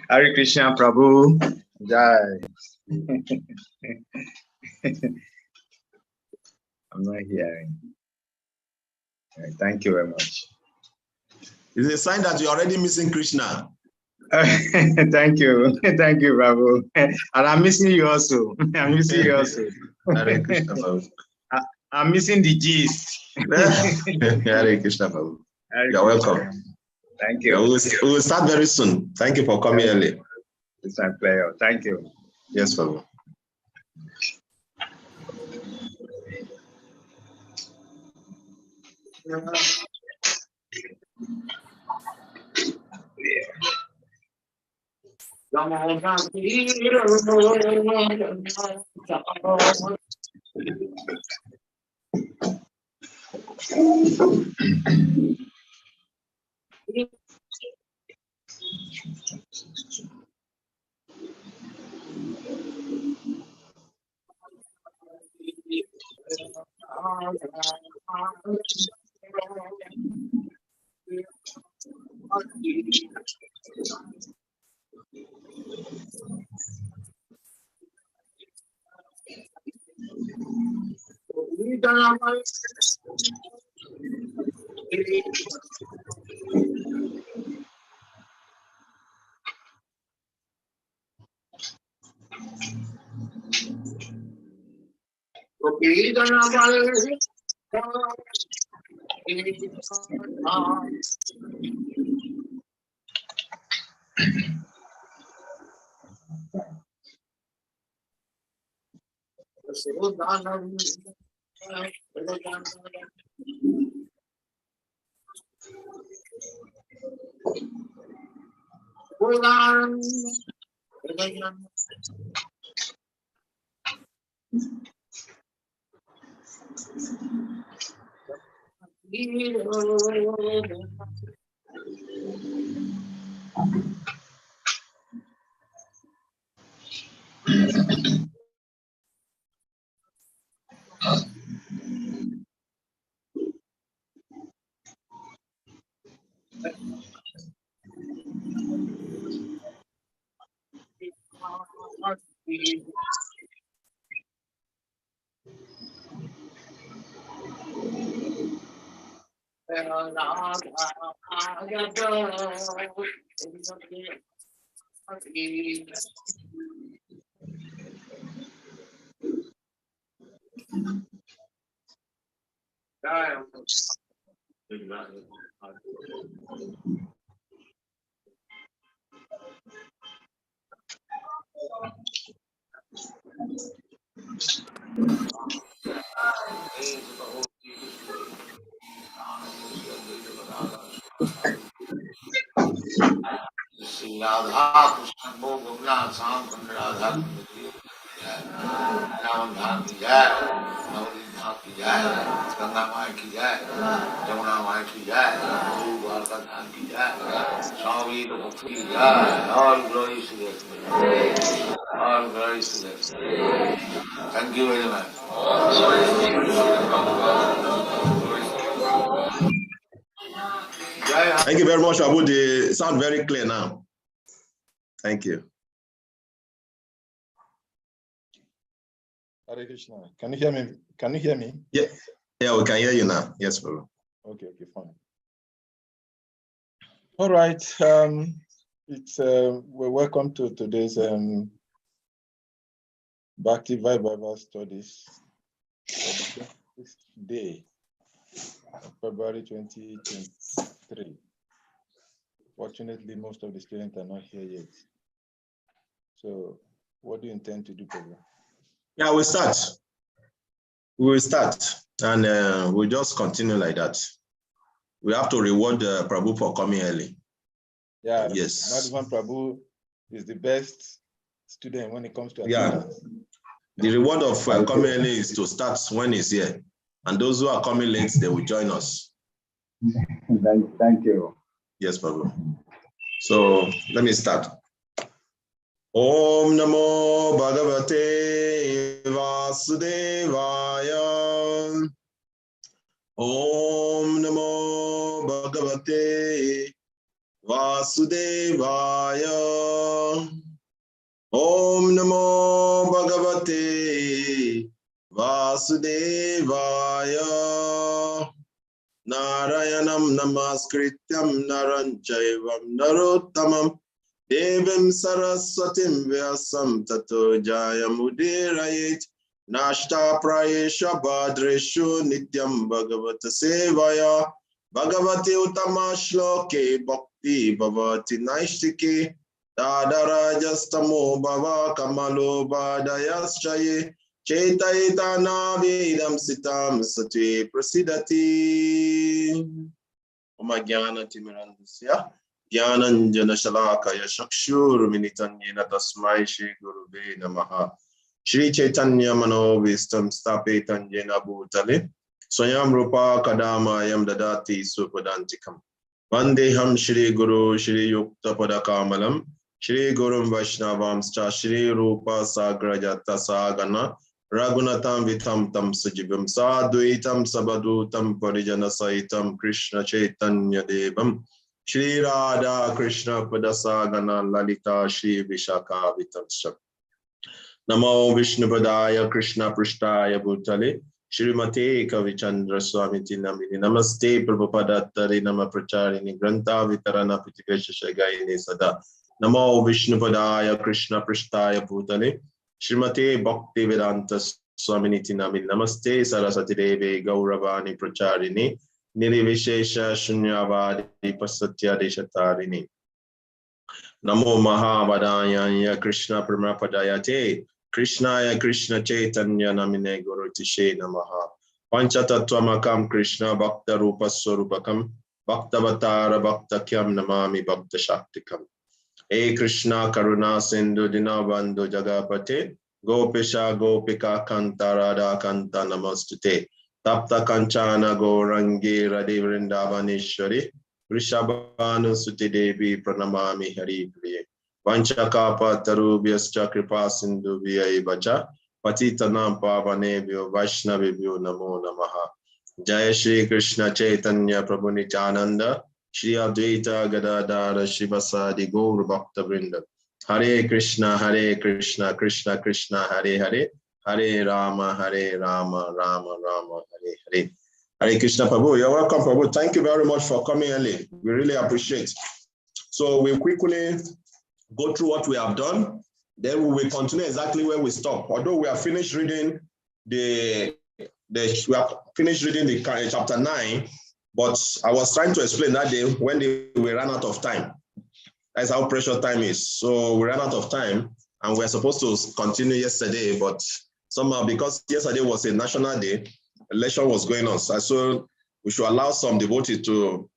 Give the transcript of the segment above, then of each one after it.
Hare Krishna, Prabhu. Jai. I'm not hearing. Thank you very much. It's a sign that you're already missing Krishna. Thank you. Thank you, Prabhu. And I'm missing you also. I'm missing you also. Hare Krishna, Prabhu. I'm missing the gist. Hare Krishna, Prabhu. You're welcome. Thank you. Yeah, we will start very soon. Thank you for coming early. It's my pleasure. Thank you. Yes, Prabhu. Thank you very much. Thank you very much, Prabhu. They sound very clear now. Thank you. Hare Krishna. Can you hear me? Can you hear me? Yeah, we can hear you now. Yes, Prabhu. Okay, fine. All right. It's we're welcome to today's Bhakti Vaibhava studies for the 6th day of February 2023. Fortunately, most of the students are not here yet. So, what do you intend to do, Prabhu? Yeah, we'll start. We'll start, and we'll just continue like that. We have to reward Prabhu for coming early. Yeah, yes. Not even Prabhu is the best student when it comes to attendance. Yeah. The reward of coming early is to start when he's here. And those who are coming late, they will join us. Thank you. Yes, Prabhu. So let me start. Om Namo Bhagavate Vasudevaya. Om Bhagavate Vasudevaya. Om Namo Bhagavate Vasudevaya. Narayanam Namaskrityam Naranchaivam Narottamam Devim Saraswatim Vyasam Tato Jayamudirayet Nashta Prayesha Badreshu Nityam Bhagavata Sevaya Bhagavati Uttama Shloke Bhakti Bhavati Naishtike Dadarajastamo Bhava Kamalo Badayaschaye Chaitayitana Vedam Sitam Sati Prasidati Omagyan Timirandasya Gyananjana Shalakaya Shakshur Minitanyena Tasmai Shri Guruve Namaha Shri Chaitanya Mano Vistam Stapetanjena Bhutale Swayam Rupa Kadamayam Dadati Supadantikam Vandeham Shri Guru Shri Yukta Padakamalam Shri Gurum Vaishnavam Shri Rupa Sagrajata Sagana Raghunatam Vitam Tam Sajibam Sadhuitam Sabadutam Parijana Saitam Krishna Chaitanya Devam Shri Radha Krishna Padasagana Lalita Shri Vishaka Vitamsha Namo Vishnupadaya Krishna Prishtaya Bhutale Shrimate Kavichandra Swamiti Namini Namaste Prabhupada Tari Nama Pracharini Granta Vitarana Pitikesha Shagaini Sada Namo Vishnupadaya Krishna Prishtaya Bhutale Shrimate Bhakti Vedanta Swaminiti Namini Namaste Saraswati Devi Gauravani Pracharini Nirivishesha Shunyavadi Pasatya Deshatarini Namo Mahavadaya Krishna Pramapadayate Krishnaya Krishna Chaitanya Namine Guru Tishe Namaha Panchatattvamakam Krishna Bhakta Rupa Swarupakam Bhaktavatara Bhaktakyam Namami Bhakta Shaktikam E Krishna Karuna Sindhu Dinabandhu Jagapate Gopisha Gopika Kanta Radha Kanta Namostute Tapta Kanchana Gourangi Radhi Vrindavaneshwari Vrishabhanu Suti Devi Pranamami Hari Priye Vanchakapa Tarubhyascha Kripa Sindhu Vyai Bacha Patitanam Pavanebhyo Vaishnavibhyo Namo Namaha Jaya Shri Krishna Chaitanya Prabhu Nityananda Shri Advaita Gadadara Shivasadi Gaur Bhakta Vrinda Hare Krishna Krishna Krishna Hare Hare Hare Rama Rama Rama Hare Hare Hare Krishna Prabhu. You're welcome, Prabhu. Thank you very much for coming early. We really appreciate. So we'll quickly go through what we have done. Then we will continue exactly where we stop. Although we have finished reading the chapter 9, but I was trying to explain that day when we ran out of time. That's how precious time is. So we ran out of time, and we were supposed to continue yesterday, but somehow because yesterday was a national day, election was going on. So we should allow some devotees to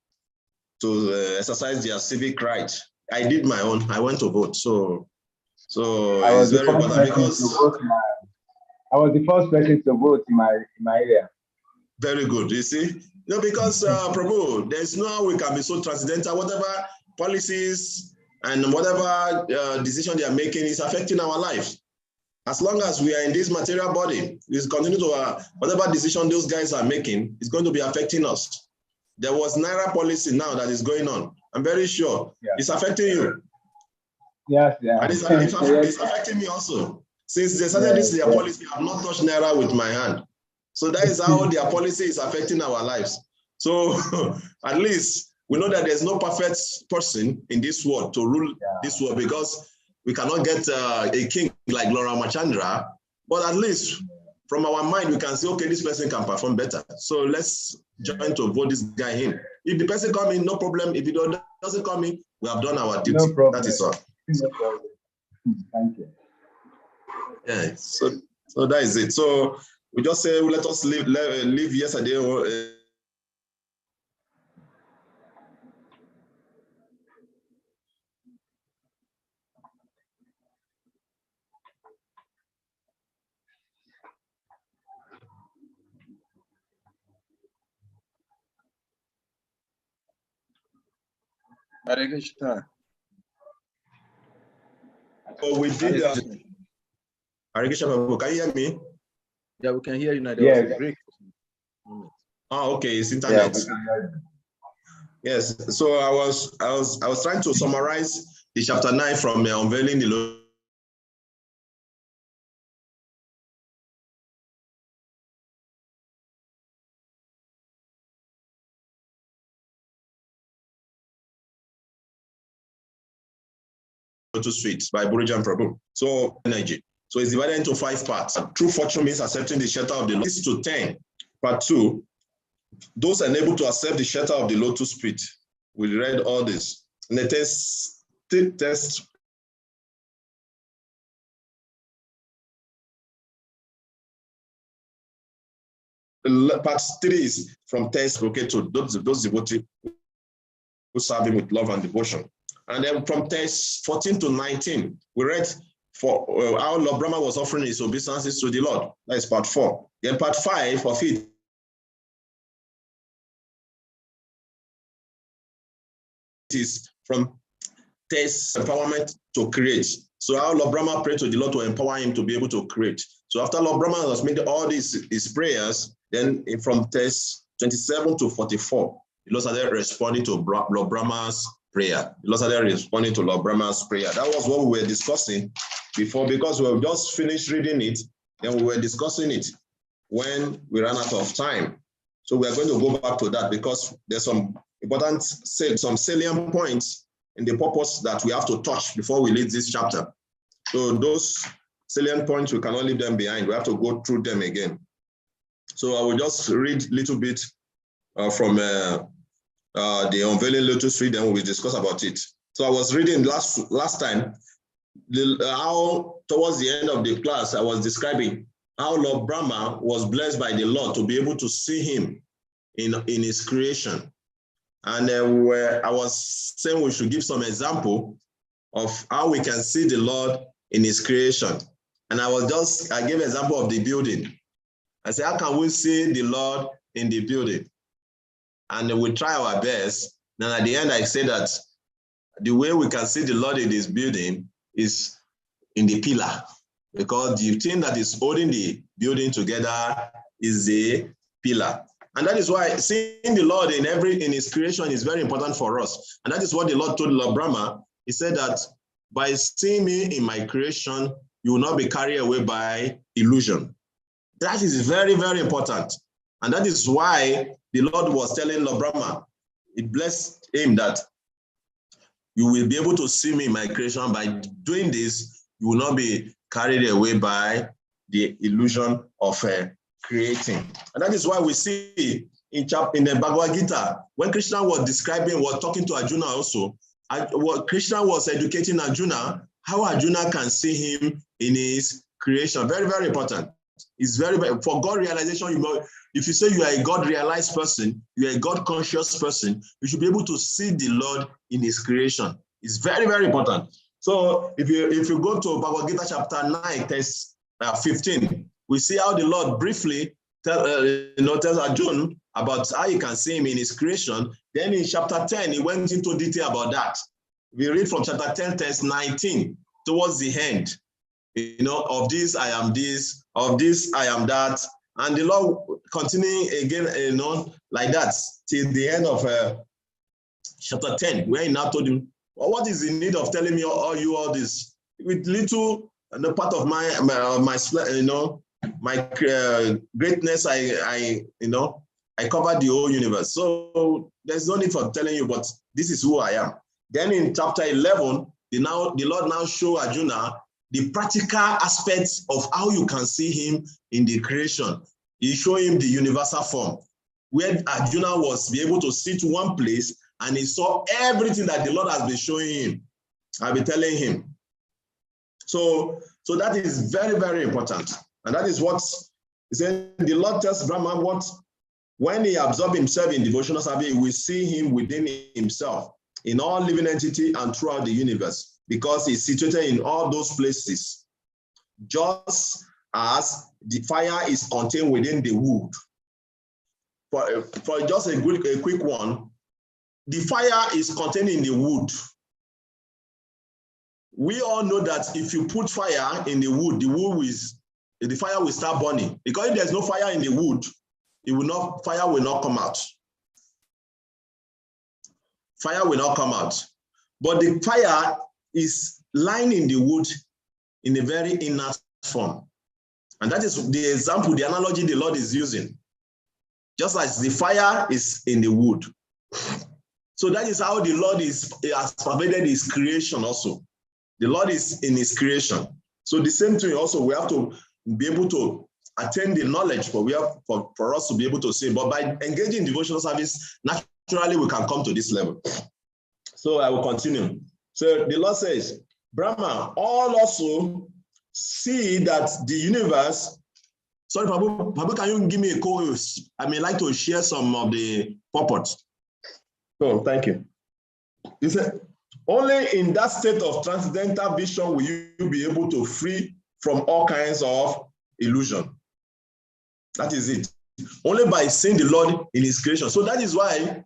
exercise their civic right. I did my own. I went to vote. So it's very important because I was the first person to vote in my area. Very good. You see, because Prabhu, there's no how we can be so transcendental. Whatever policies and whatever decision they are making is affecting our lives. As long as we are in this material body, we continue to whatever decision those guys are making is going to be affecting us. There was Naira policy now that is going on. I'm very sure it's affecting you. Yes, yeah. And it's affecting me also. Since they started their policy, I have not touched Naira with my hand. So that is how their policy is affecting our lives. So at least we know that there's no perfect person in this world to rule this world, because we cannot get a king like Laura Machandra, but at least from our mind, we can say, okay, this person can perform better. So let's join to vote this guy in. If the person comes in, no problem. If he doesn't come in, we have done our duty. No problem. That is all. No problem. Thank you. Yeah, so that is it. So we just say, let us leave yesterday. Hare Krishna. So we did. Hare Krishna, can you hear me? Yeah, we can hear you now. Yes. Break. Oh, okay, it's internet. Yes, so I was trying to summarize the chapter 9 from unveiling the Lotus Suite by Burijan Prabhu. So energy. So it's divided into 5 parts. True fortune means accepting the shelter of the Lord. 6 to 10. Part 2. Those unable to accept the shelter of the Lotus Suite. We read all this. And the test part 3 is from test, okay, to those devotees who serve him with love and devotion. And then from test 14 to 19, we read for how Lord Brahma was offering his obeisances to the Lord. That is part 4. Then part 5 of it is from test empowerment to create. So how Lord Brahma prayed to the Lord to empower him to be able to create. So after Lord Brahma was made all his prayers, then from test 27 to 44, the Lord started responding to Lord Brahma's prayer. The Lord started responding to Lord Brahma's prayer. That was what we were discussing before, because we have just finished reading it, then we were discussing it when we ran out of time. So we are going to go back to that because there's some important, some salient points in the purpose that we have to touch before we leave this chapter. So those salient points, we cannot leave them behind. We have to go through them again. So I will just read a little bit from the unveiling Lotus Suite, then we will discuss about it. So I was reading last time how towards the end of the class I was describing how Lord Brahma was blessed by the Lord to be able to see him in his creation. And where I was saying we should give some example of how we can see the Lord in his creation. And I gave an example of the building. I said, how can we see the Lord in the building? And we try our best. Then at the end, I say that the way we can see the Lord in this building is in the pillar, because the thing that is holding the building together is the pillar. And that is why seeing the Lord in his creation is very important for us. And that is what the Lord told Lord Brahma. He said that by seeing me in my creation, you will not be carried away by illusion. That is very, very important. And that is why the Lord was telling Lord Brahma, it blessed him that you will be able to see me in my creation. By doing this, you will not be carried away by the illusion of creating. And that is why we see in the Bhagavad Gita, when Krishna was talking to Arjuna also, Krishna was educating Arjuna, how Arjuna can see him in his creation. Very, very important. It's very, for God realization, if you say you are a God realized person, you are a God conscious person, you should be able to see the Lord in his creation. It's very, very important. So if you go to Bhagavad Gita chapter 9, verse 15, we see how the Lord briefly tells Arjuna about how you can see him in his creation. Then in chapter 10, he went into detail about that. We read from chapter 10, verse 19, towards the end. Of this I am this, of this I am that. And the Lord continuing again, like that, till the end of chapter 10, where he now told him, well, what is the need of telling me all this? With little part of my greatness, I covered the whole universe. So there's no need for telling you, but this is who I am. Then in chapter 11, the Lord now show Arjuna the practical aspects of how you can see him in the creation. He showed him the universal form, where Arjuna was be able to sit one place and he saw everything that the Lord has been showing him. I'll be telling him. So that is very, very important. And that is what he said. The Lord tells Brahma when he absorbs himself in devotional service, he will see him within himself, in all living entity and throughout the universe, because he's situated in all those places. Just as the fire is contained within the wood. For just a quick one, the fire is contained in the wood. We all know that if you put fire in the wood, the fire will start burning. Because if there's no fire in the wood, fire will not come out. fire will not come out. But the fire is lying in the wood in a very inert form. And that is the example, the analogy the Lord is using. Just as the fire is in the wood. So that is how the Lord has pervaded his creation also. The Lord is in his creation. So the same thing also, we have to be able to attain the knowledge for us to be able to see. But by engaging in devotional service, naturally we can come to this level. So I will continue. So the Lord says, Brahma, all also see that the universe. Sorry, Pabu, can you give me a call? I may like to share some of the purports. Oh, thank you. He said, only in that state of transcendental vision will you be able to free from all kinds of illusion. That is it. Only by seeing the Lord in his creation. So that is why,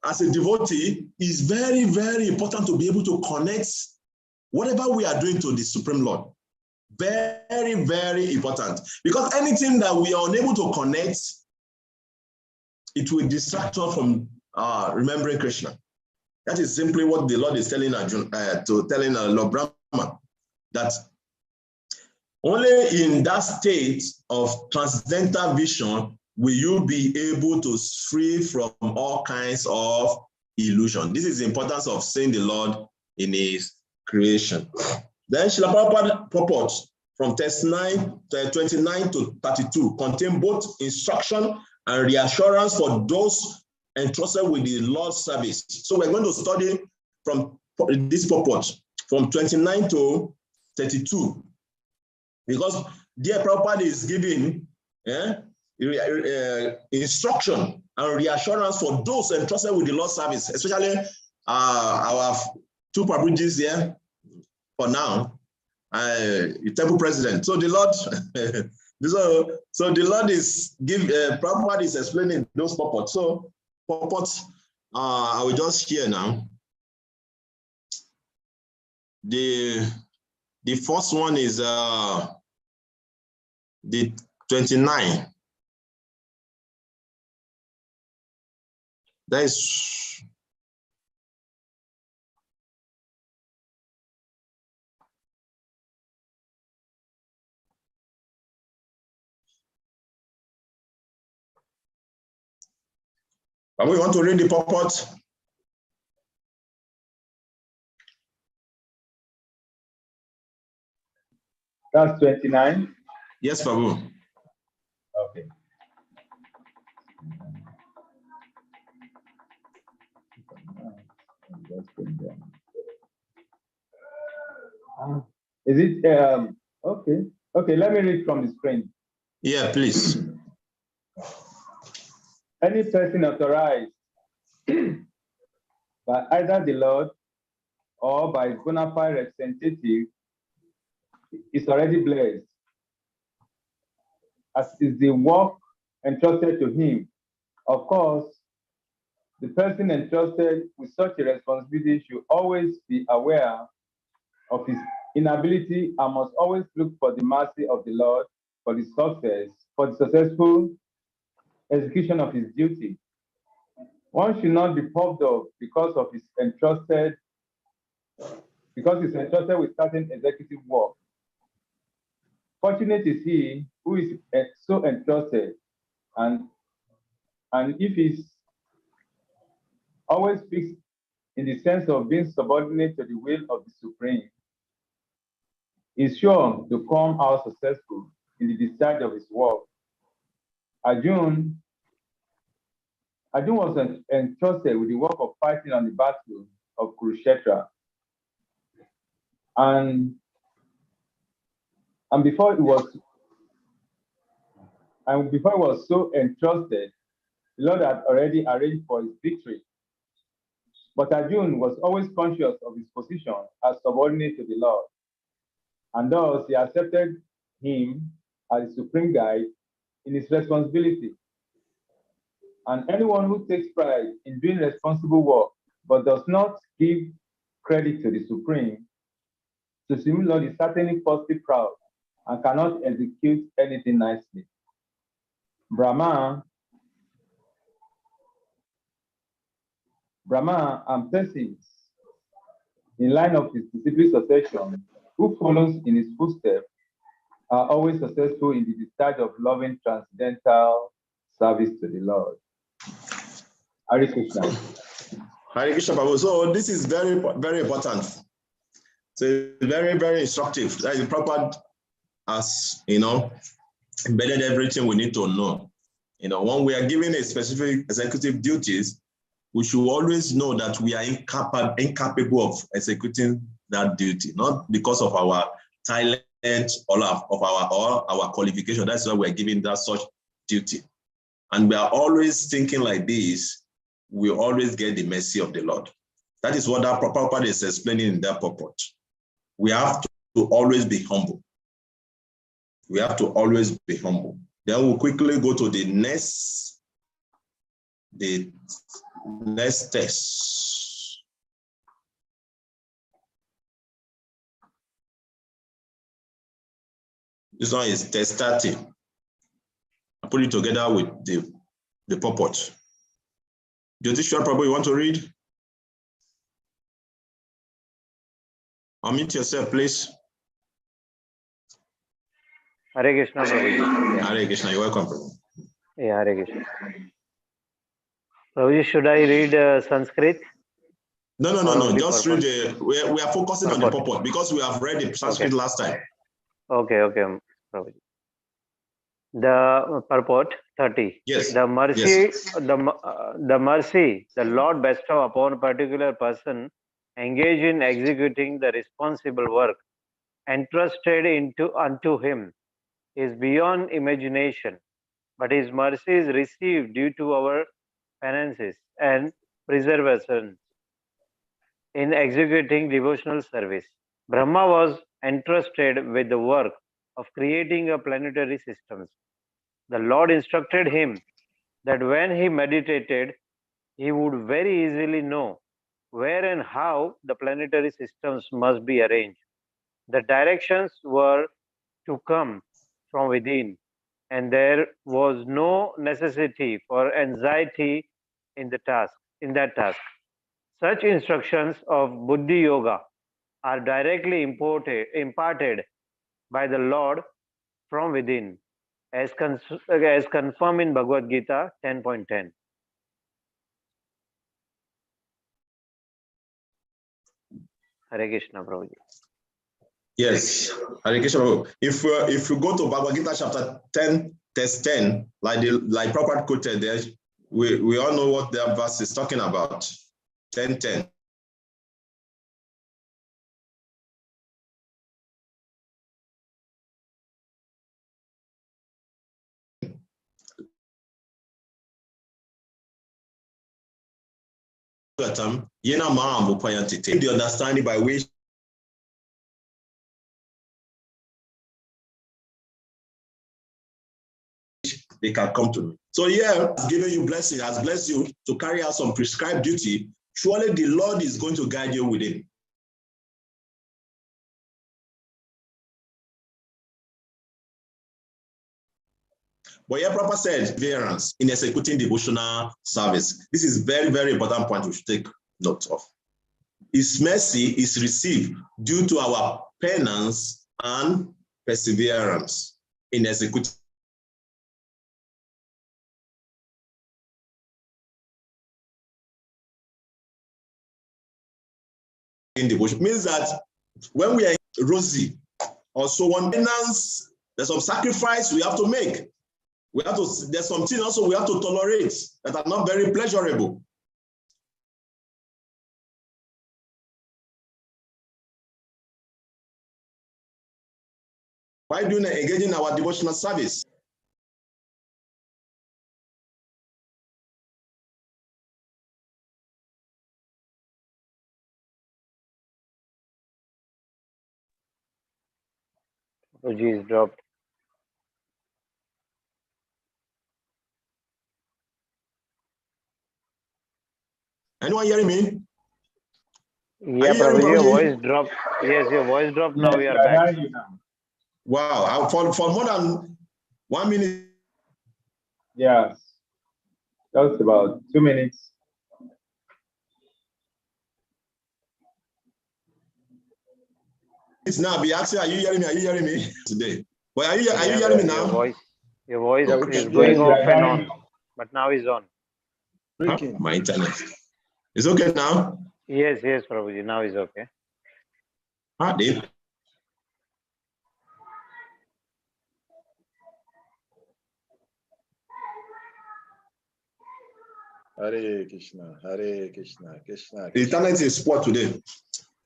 as a devotee, it's very, very important to be able to connect whatever we are doing to the Supreme Lord. Very, very important. Because anything that we are unable to connect, it will distract us from remembering Krishna. That is simply what the Lord is telling Arjuna, telling Lord Brahma, that only in that state of transcendental vision will you be able to free from all kinds of illusion. This is the importance of seeing the Lord in his creation. Then Srila Prabhupada purports from text 29 to 32 contain both instruction and reassurance for those entrusted with the Lord's service. So we're going to study from this purport from 29 to 32, because dear Prabhupada is giving instruction and reassurance for those entrusted with the Lord's service, especially our two Prabhuji's here for now, the temple president. So the Lord, so the Lord is Prabhupada is explaining those purports. So purports, I will just share now. The first one is the 29. That is but we want to read the purport. That's 29. Yes, Babu. Okay. Is it okay? Okay, let me read from the screen. Yeah, please. Any person authorized by either the Lord or by his bona fide representative is already blessed, as is the work entrusted to him. Of course, the person entrusted with such a responsibility should always be aware of his inability and must always look for the mercy of the Lord for the successful execution of his duty. One should not be puffed up because he's entrusted with certain executive work. Fortunate is he who is so entrusted, and if he's always fixed in the sense of being subordinate to the will of the Supreme, is sure to come out successful in the discharge of his work. Arjuna was entrusted with the work of fighting on the battle of Kurukshetra, and before he was so entrusted, the Lord had already arranged for his victory. But Arjuna was always conscious of his position as subordinate to the Lord, and thus he accepted him as the supreme guide in his responsibility. And anyone who takes pride in doing responsible work but does not give credit to the Supreme, the Supreme Lord is certainly falsely proud and cannot execute anything nicely. Brahma Brahma and Persis, in line of his disciplic succession, who follows in his footsteps, are always successful in the discharge of loving transcendental service to the Lord. Hare Krishna. Hare Krishna, Prabhu. So this is very, very important. So it's very, very instructive. That is proper, as you know, embedded everything we need to know. You know, when we are given a specific executive duties, we should always know that we are incapable of executing that duty, not because of our talent or of our qualification. That's why we're given that such duty. And we are always thinking like this, we always get the mercy of the Lord. That is what that purport is explaining in that purport. We have to always be humble. We have to always be humble. Then we'll quickly go to the next test. This one is test 30. I put it together with the purport. Jyotisha, probably you want to read? Unmute yourself, please. Hare Krishna, Prabhuji. Yeah. Hare Krishna, you're welcome, Prabhu. Yeah, Hare Krishna. Prabhuji, should I read Sanskrit? No. Just read the. We are focusing on the purport because we have read the Sanskrit last time. Okay, Prabhuji. The purport 30. Yes. The mercy, yes. the mercy the Lord bestow upon a particular person engaged in executing the responsible work entrusted unto him is beyond imagination, but his mercy is received due to our penances and preservation in executing devotional service. Brahma was entrusted with the work of creating a planetary systems. The Lord instructed him that when he meditated, he would very easily know where and how the planetary systems must be arranged. The directions were to come from within, and there was no necessity for anxiety in that task. Such instructions of Buddhi Yoga are directly imparted by the Lord from within, as confirmed in Bhagavad Gita 10.10. Hare Krishna, Prabhuji. Yes, Hare Krishna, Prabhu. If you go to Bhagavad Gita chapter 10, text 10, like Prabhupada quoted there, we all know what that verse is talking about. 10:10. The understanding by which they can come to me. So yeah, has given you blessing, has blessed you to carry out some prescribed duty. Surely the Lord is going to guide you within. But yeah, Prabhupada said perseverance in executing devotional service. This is very, very important point we should take note of. His mercy is received due to our penance and perseverance in executing devotion. Means that when we are rosy or so on, penance, there's some sacrifice we have to make. There's something also we have to tolerate that are not very pleasurable. Why do we engage in our devotional service? Prabhuji is dropped. Anyone hearing me? Yeah, Prabhuji, your voice dropped. Yes, your voice dropped. Now we are back. Wow, for more than 1 minute. Yeah, that's about 2 minutes. It's now be asking, are you hearing me? Are you hearing me today? Well, are you hearing me now? Your voice Yeah, we is can going hear you. off and on, but now is on. breaking. My internet. It's okay now? Yes, Prabhuji, now is okay. Dave. Hare Krishna, Hare Krishna, Krishna. The internet is poor today.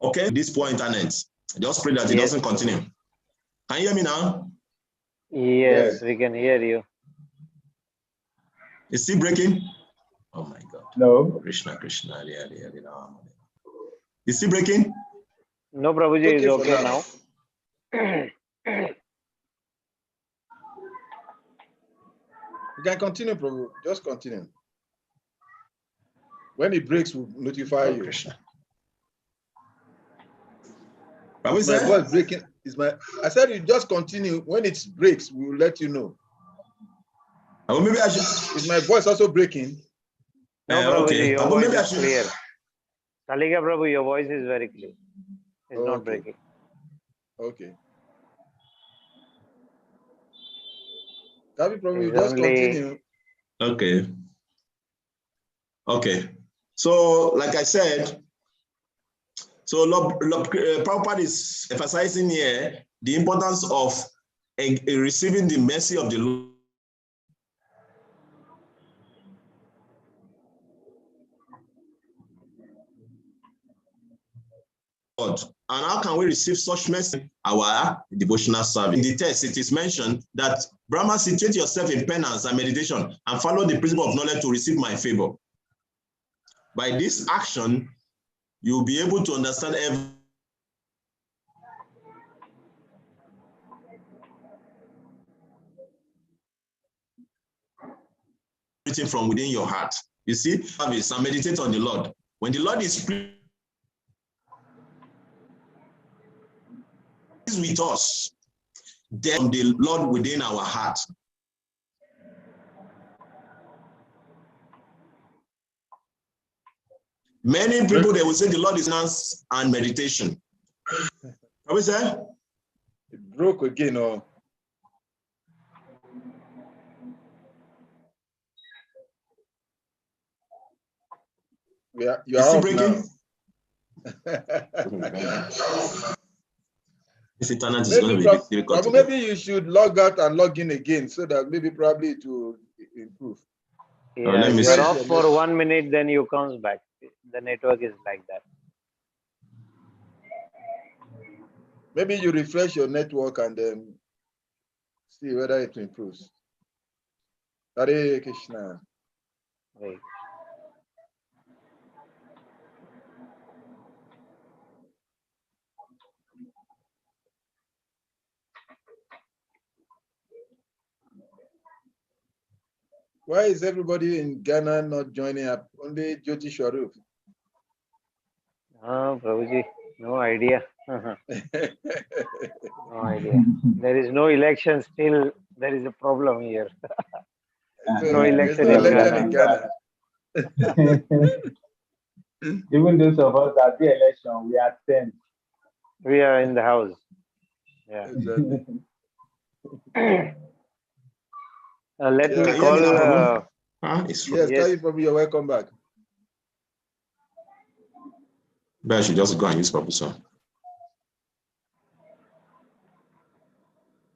Okay, this poor internet. Just pray that it doesn't continue. Can you hear me now? Yes, we can hear you. It's still breaking? Oh my God. No. Krishna, Krishna, Hare Hare, Hare Rama. It's still breaking? No, Prabhuji is Okay for okay now. You can continue, Prabhu. Just continue. When it breaks, we'll notify you. Krishna. Is my voice breaking? I said you just continue. When it breaks, we will let you know. Oh, maybe I should. Is my voice also breaking? No, Prabhuji, Okay. your voice is clear. Kalika Prabhu, your voice is very clear. It's not breaking. Okay. Kavi Prabhu, you It's just only... continue. Okay. Okay. So, like I said, so Prabhupada is emphasizing here the importance of receiving the mercy of the Lord. And how can we receive such mercy? Our devotional service. In the text, it is mentioned that Brahma, situate yourself in penance and meditation and follow the principle of knowledge to receive my favor. By this action, you'll be able to understand everything from within your heart. You see, service and meditate on the Lord. When the Lord is pleased with us, then the Lord within our heart. Many people, they will say the Lord is penance and meditation. What we say? It broke again, or you are up now. This internet is going to be difficult. Maybe you should log out and log in again so that probably it will improve. Yeah, you're off for 1 minute, then you comes back. The network is like that. Maybe you refresh your network and then see whether it improves. Hare Krishna. Right. Why is everybody in Ghana not joining up? Only Jyoti Swarup. Prabhuji, no idea. No idea. There is no election still. There is a problem here. No election in Ghana. Even those of us at the election, we attend. We are in the house. Yeah. Exactly. Let me call. Yes, Kavi Prabhu, you're welcome back. But I should just go and use Prabhu song.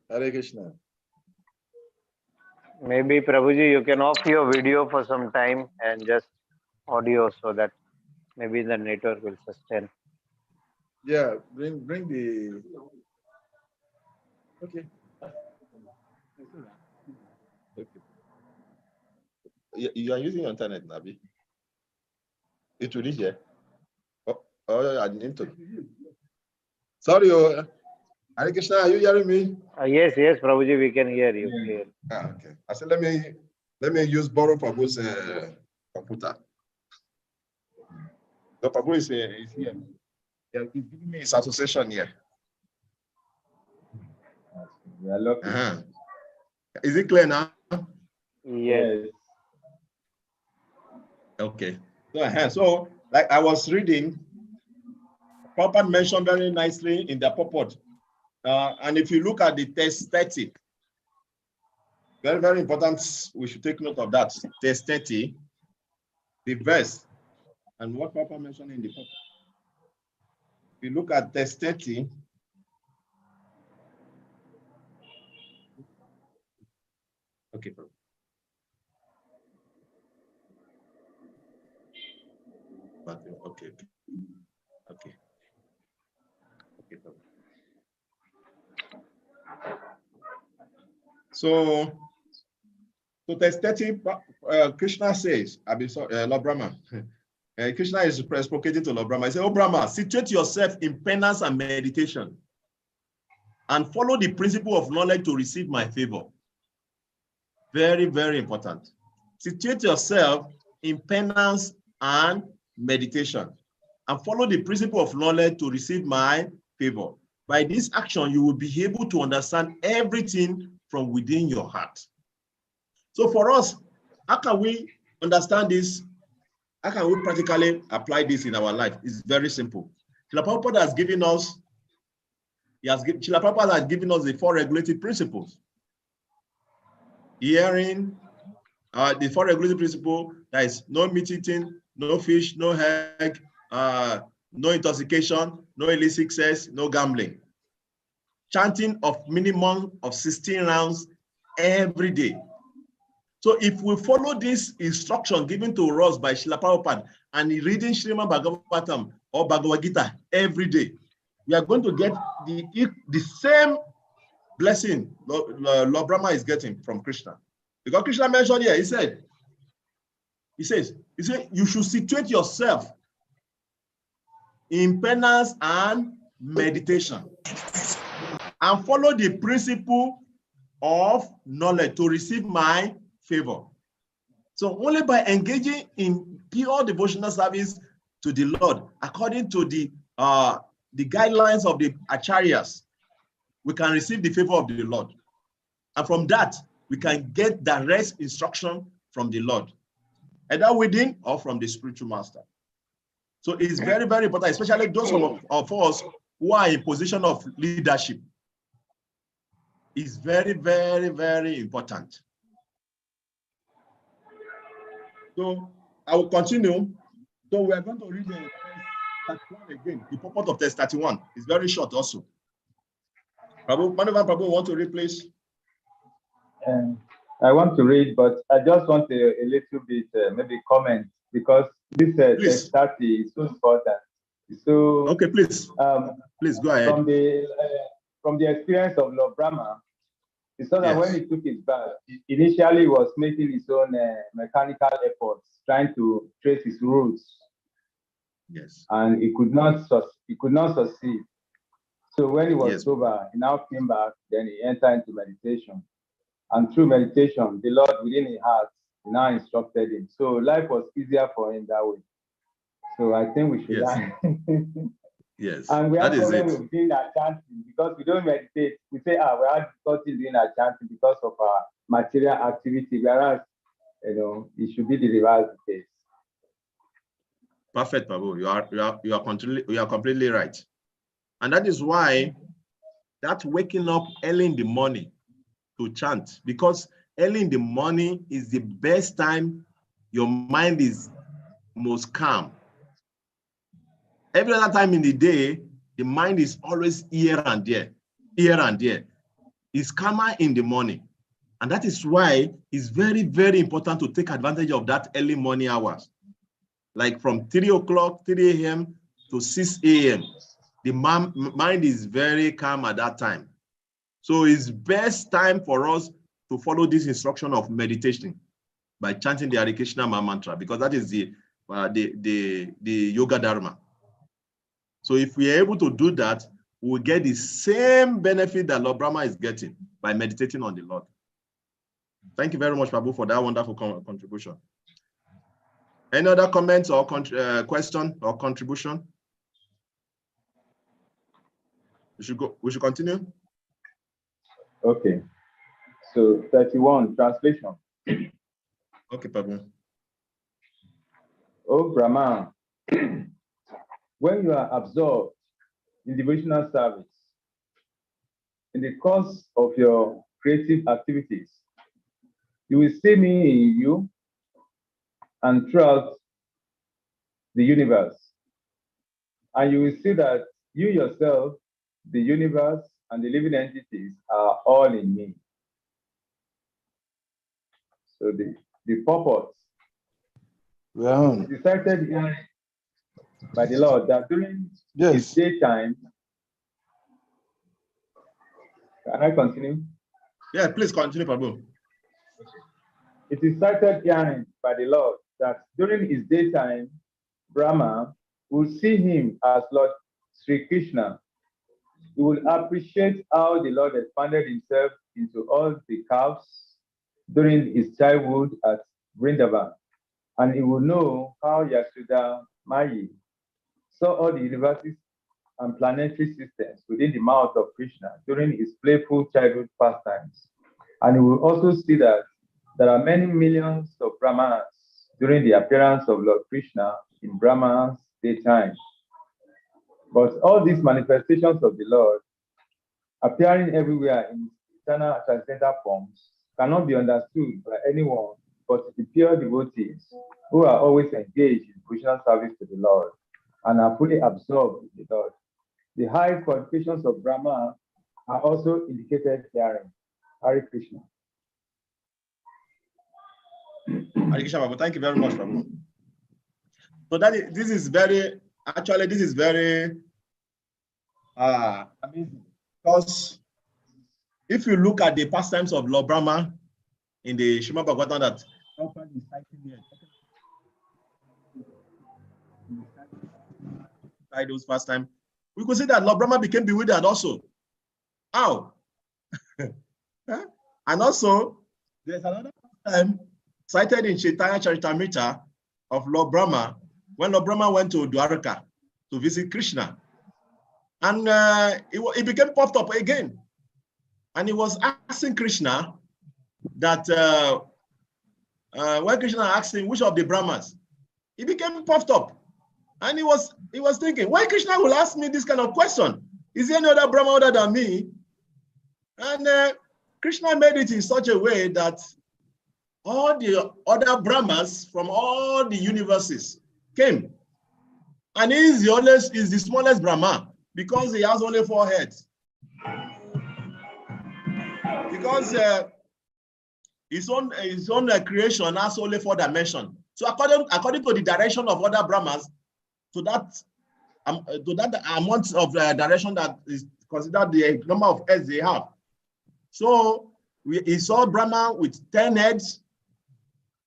Hare Krishna. Maybe Prabhuji, you can off your video for some time and just audio so that maybe the network will sustain. Yeah, bring the. Okay. You are using your internet, Nabi. It will reach here. Oh, I didn't talk. Sorry, Hare Krishna, are you hearing me? Yes, Prabhuji, we can hear you clearly. Okay. I said, let me borrow Prabhu's computer. The Prabhu is here. He's giving me his association here. We are lucky. Is it clear now? Yes. Okay. So, like I was reading Prabhupada mentioned very nicely in the purport. And if you look at the text 30, very, very important, we should take note of that. Text 30, the verse, and what Papa mentioned in the purport. If you look at text 30, okay. Okay. So text 30, Krishna says, Lord Brahma, Krishna is reciprocating to Lord Brahma. He said, "Oh Brahma, situate yourself in penance and meditation and follow the principle of knowledge to receive my favor." Very, very important. Situate yourself in penance and meditation and follow the principle of knowledge to receive my favor. By this action, you will be able to understand everything from within your heart. So for us, how can we understand this? How can we practically apply this in our life? It's very simple. Srila Prabhupada has given us, Srila Prabhupada has given us the 4 regulative principles. Hearing, the 4 regulative principles, that is no meat eating, no fish, no egg, no intoxication, no illicit sex, no gambling. Chanting of minimum of 16 rounds every day. So if we follow this instruction given to us by Srila Prabhupada and reading Srimad Bhagavatam or Bhagavad Gita every day, we are going to get the same blessing Lord Brahma is getting from Krishna. Because Krishna mentioned here, he says, you should situate yourself in penance and meditation and follow the principle of knowledge to receive my favor. So only by engaging in pure devotional service to the Lord, according to the guidelines of the acharyas, we can receive the favor of the Lord. And from that, we can get direct instruction from the Lord, either within or from the spiritual master. So it's very, very important, especially those of us who are in position of leadership. It's very, very, very important. So I will continue. So we are going to read the text 31 again. The purport of text 31 is very short also. Prabhu, Prabhu, want to read, please? I want to read, but I just want a little bit, maybe comment, because this text 30 is so important. So okay, please. Please go ahead. From the experience of Lord Brahma, he saw that when he took his bath, initially he was making his own mechanical efforts, trying to trace his roots. Yes. And he could not succeed. So when he was sober, he now came back, then he entered into meditation. And through meditation, the Lord within his heart now instructed him. So life was easier for him that way. So I think we should learn. Yes. And we have problem with doing our chanting because we don't meditate. We say, we have difficulty doing our chanting because of our material activity, whereas it should be the reverse case. Perfect, Prabhu. You are completely right. And that is why that waking up early in the morning to chant, because early in the morning is the best time your mind is most calm. Every other time in the day, the mind is always here and there. It's calmer in the morning. And that is why it's very, very important to take advantage of that early morning hours. Like from 3 o'clock, 3 a.m. to 6 a.m. The mind is very calm at that time. So it's best time for us to follow this instruction of meditation by chanting the Hare Krishna mantra, because that is the yoga dharma. So if we are able to do that, we will get the same benefit that Lord Brahma is getting by meditating on the Lord. Thank you very much, Prabhu, for that wonderful contribution. Any other comments or question or contribution? We should continue. Okay. So 31, translation. Okay, Prabhu. Oh Brahma, when you are absorbed in devotional service. In the course of your creative activities, you will see me in you and throughout the universe. And you will see that you yourself, the universe, and the living entities are all in me. So the purpose Well, is decided here by the Lord that during his daytime, can I continue? Yeah, please continue, Prabhu. It is cited herein by the Lord that during his daytime, Brahma will see him as Lord Sri Krishna. He will appreciate how the Lord expanded himself into all the calves during his childhood at Vrindavan. And he will know how Yashoda Mayi saw all the universes and planetary systems within the mouth of Krishna during his playful childhood pastimes. And he will also see that there are many millions of Brahmanas during the appearance of Lord Krishna in Brahma's daytime. But all these manifestations of the Lord, appearing everywhere in eternal transcendental forms, cannot be understood by anyone but the pure devotees who are always engaged in devotional service to the Lord and are fully absorbed in the Lord. The high qualifications of Brahma are also indicated herein. Hare Krishna. Hare Krishna, Prabhu. Thank you very much, Prabhu. So this is very amazing, because if you look at the pastimes of Lord Brahma in the Srimad Bhagavatam that Prabhupada is citing here, those pastimes, we could see that Lord Brahma became bewildered also. How? And also, there's another time cited in Chaitanya Charitamrita of Lord Brahma, when Lord Brahma went to Dwarka to visit Krishna. And he became puffed up again. And he was asking Krishna that, when Krishna asked him which of the Brahmas, he became puffed up. And he was thinking, why Krishna will ask me this kind of question? Is there any other Brahma other than me? And Krishna made it in such a way that all the other Brahmas from all the universes came. And he is the smallest Brahma because he has only 4 heads. Because his own creation has only 4 dimensions. So according to the direction of other Brahmas, to that amount of direction that is considered the number of heads they have. So he saw Brahma with 10 heads,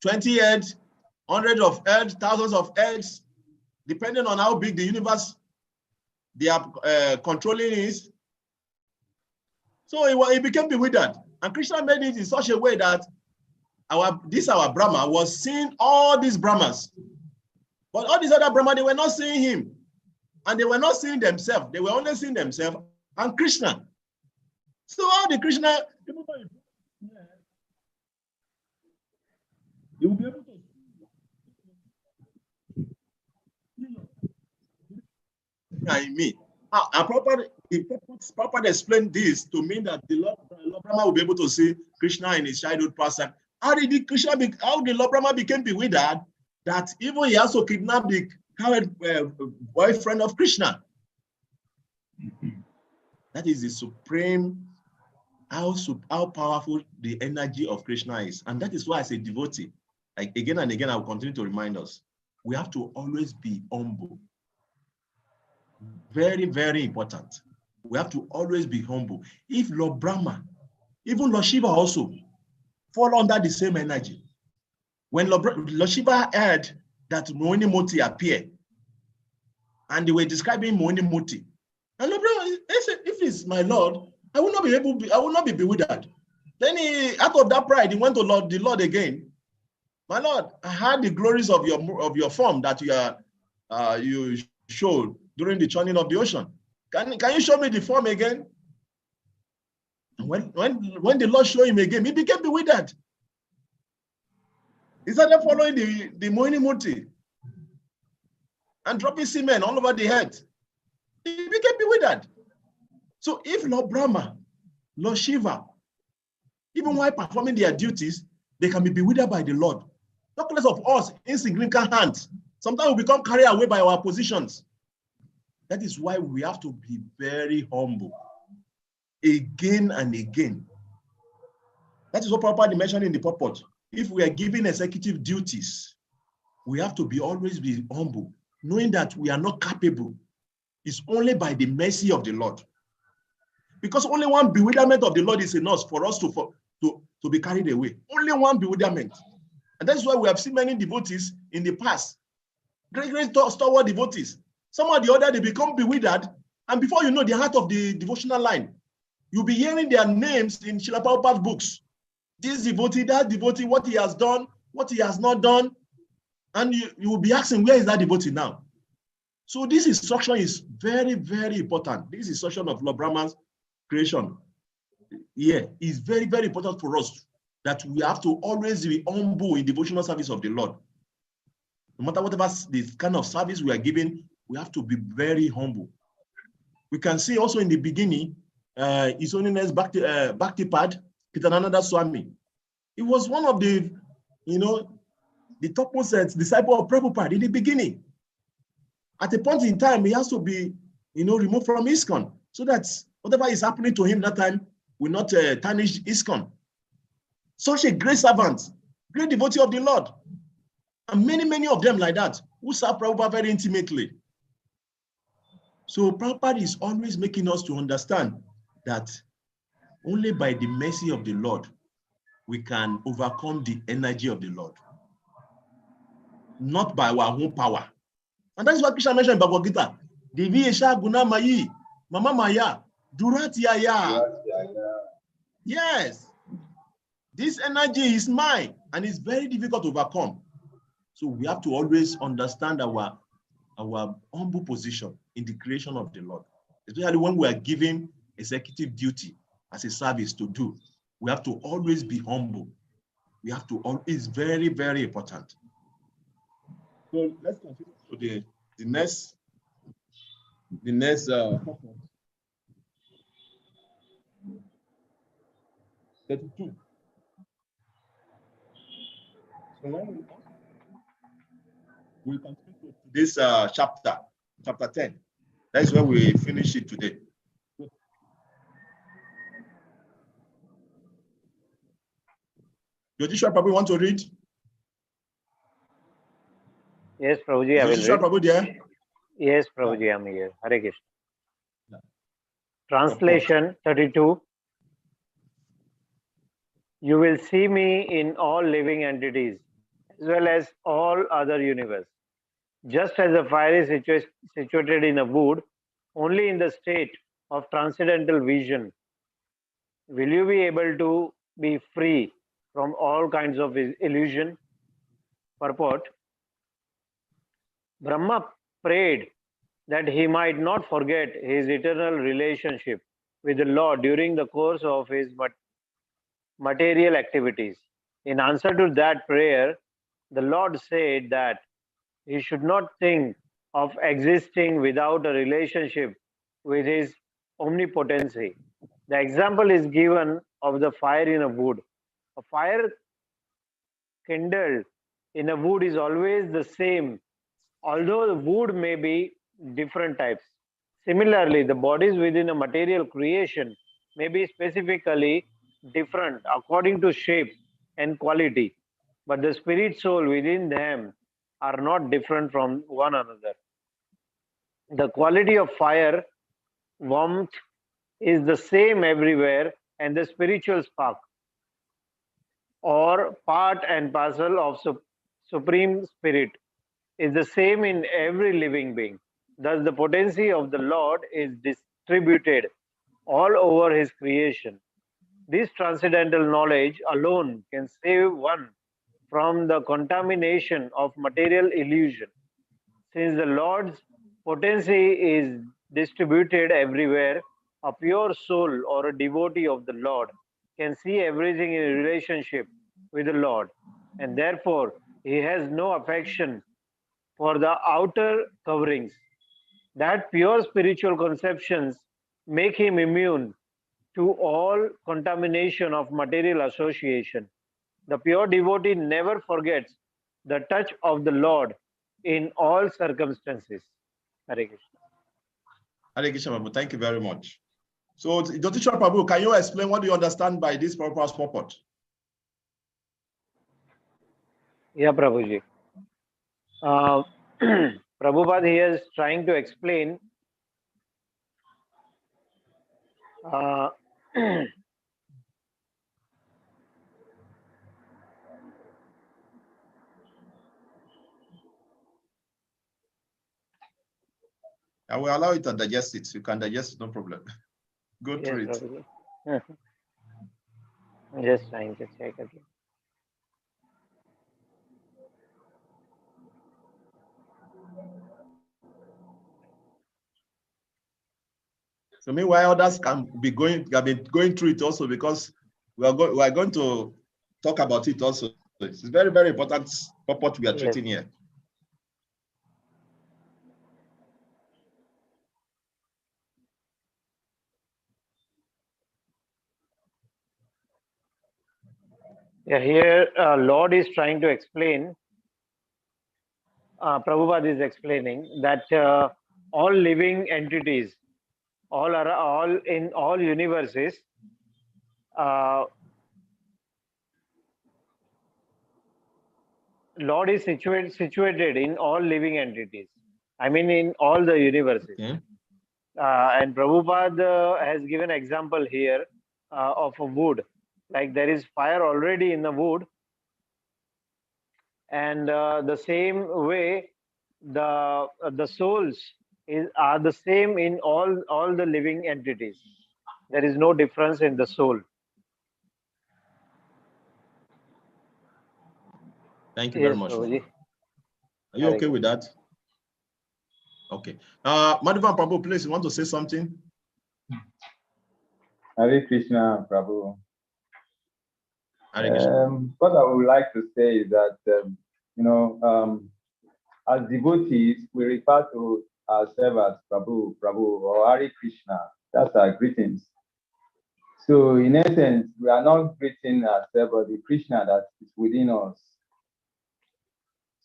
20 heads, hundreds of heads, thousands of heads, depending on how big the universe they are controlling is. So he became bewildered. And Krishna made it in such a way that our Brahma was seeing all these Brahmas. But all these other Brahma, they were not seeing him. And they were not seeing themselves. They were only seeing themselves and Krishna. So all the Krishna, you will be able to see me. Prabhupada explained this to mean that the Lord Brahma will be able to see Krishna in his childhood pastime. How did the Lord Brahma became bewildered that even he also kidnapped the boyfriend of Krishna? That is the supreme, how powerful the energy of Krishna is. And that is why as a devotee, like again and again, I will continue to remind us, we have to always be humble. Very, very important. We have to always be humble. If Lord Brahma, even Lord Shiva also fall under the same energy. When Lord Shiva heard that Mohini Moti appeared, and they were describing Mohini Moti, and Lord Brahma, if it's my Lord, I will not be bewildered. Then out of that pride, he went to the Lord again. My Lord, I heard the glories of your form that you showed during the churning of the ocean. Can you show me the form again? And when the Lord showed him again, he became bewildered. He started following the Mohini Moti and dropping semen all over the head. He became bewildered. So if Lord Brahma, Lord Shiva, even while performing their duties, they can be bewildered by the Lord. Talk less of us, insignificant hands. Sometimes we become carried away by our positions. That is why we have to be very humble again and again. That is what Prabhupada mentioned in the purport. If we are given executive duties, we have to always be humble, knowing that we are not capable. It's only by the mercy of the Lord. Because only one bewilderment of the Lord is enough for us to be carried away. Only one bewilderment. And that's why we have seen many devotees in the past, great stalwart devotees. Some of the other, they become bewildered, and before you know the heart of the devotional line, you'll be hearing their names in Srila Prabhupada's books. This devotee, that devotee, what he has done, what he has not done, and you will be asking, where is that devotee now? So this instruction is very, very important. This instruction of Lord Brahma's creation is very, very important for us, that we have to always be humble in devotional service of the Lord. No matter whatever the kind of service we are giving, we have to be very humble. We can see also in the beginning, His Holiness Bhaktipad Kitananda Swami. He was one of the, the topmost disciple of Prabhupada in the beginning. At a point in time, he has to be, removed from ISKCON, so that whatever is happening to him that time will not tarnish ISKCON. Such a great servant, great devotee of the Lord. And many, many of them like that, who serve Prabhupada very intimately. So Prabhupada is always making us to understand that only by the mercy of the Lord, we can overcome the energy of the Lord. Not by our own power. And that's what Krishna mentioned in Bhagavad Gita. Devi Esha Guna Mayi, Mama Maya, Durat Yaya. Yes. This energy is mine, and it's very difficult to overcome. So we have to always understand our humble position in the creation of the Lord. Especially when we are given executive duty as a service to do. We have to always be humble. We have to it's very, very important. So let's continue to the next 32. So when we continue to this chapter 10. That is where we finish it today. Yodishwa Prabhu, want to read? Yes, Prabhuji, I will Yodishwa read. Prabhu there? Yes, Prabhuji, I am here. Hare Krishna. Yeah. Translation 32. You will see me in all living entities, as well as all other universe. Just as a fire is situated in a wood, only in the state of transcendental vision will you be able to be free from all kinds of illusion. Purport. Brahma prayed that he might not forget his eternal relationship with the Lord during the course of his material activities. In answer to that prayer, the Lord said that he should not think of existing without a relationship with his omnipotency. The example is given of the fire in a wood. A fire kindled in a wood is always the same, although the wood may be different types. Similarly, the bodies within a material creation may be specifically different according to shape and quality, but the spirit soul within them are not different from one another. The quality of fire, warmth, is the same everywhere, and the spiritual spark, or part and parcel of Supreme Spirit, is the same in every living being. Thus, the potency of the Lord is distributed all over his creation. This transcendental knowledge alone can save one from the contamination of material illusion. Since the Lord's potency is distributed everywhere, a pure soul or a devotee of the Lord can see everything in relationship with the Lord, and therefore he has no affection for the outer coverings. that pure spiritual conceptions make him immune to all contamination of material association. The pure devotee never forgets the touch of the Lord in all circumstances. Hare Krishna. Hare Krishna, Prabhu. Thank you very much. So, Dr. Prabhu, can you explain what do you understand by this purpose purport? Yeah, Prabhuji. Prabhupada here is trying to explain I will allow you to digest it. You can digest it, no problem. Go yes, through it. Prabhuji. I'm just trying to check again. So meanwhile, others can be going through it also, because we are going to talk about it also. It's very, very important purport we are treating here. Yeah, here Lord is trying to explain, Prabhupada is explaining that all living entities, all in all universes, Lord is situated in all living entities. I mean, in all the universes. Okay. And Prabhupada has given example here of a wood. Like there is fire already in the wood, and the same way the souls are the same in all the living entities. There is no difference in the soul. Thank you very much. Prabhuji. Are you okay with that? Okay. Madhavan Prabhu, please, you want to say something? Hare Krishna, Prabhu. Hare Krishna. What I would like to say is that, as devotees, we refer to ourselves as Prabhu, or Hare Krishna. That's our greetings. So, in essence, we are not greeting ourselves, but the Krishna that is within us.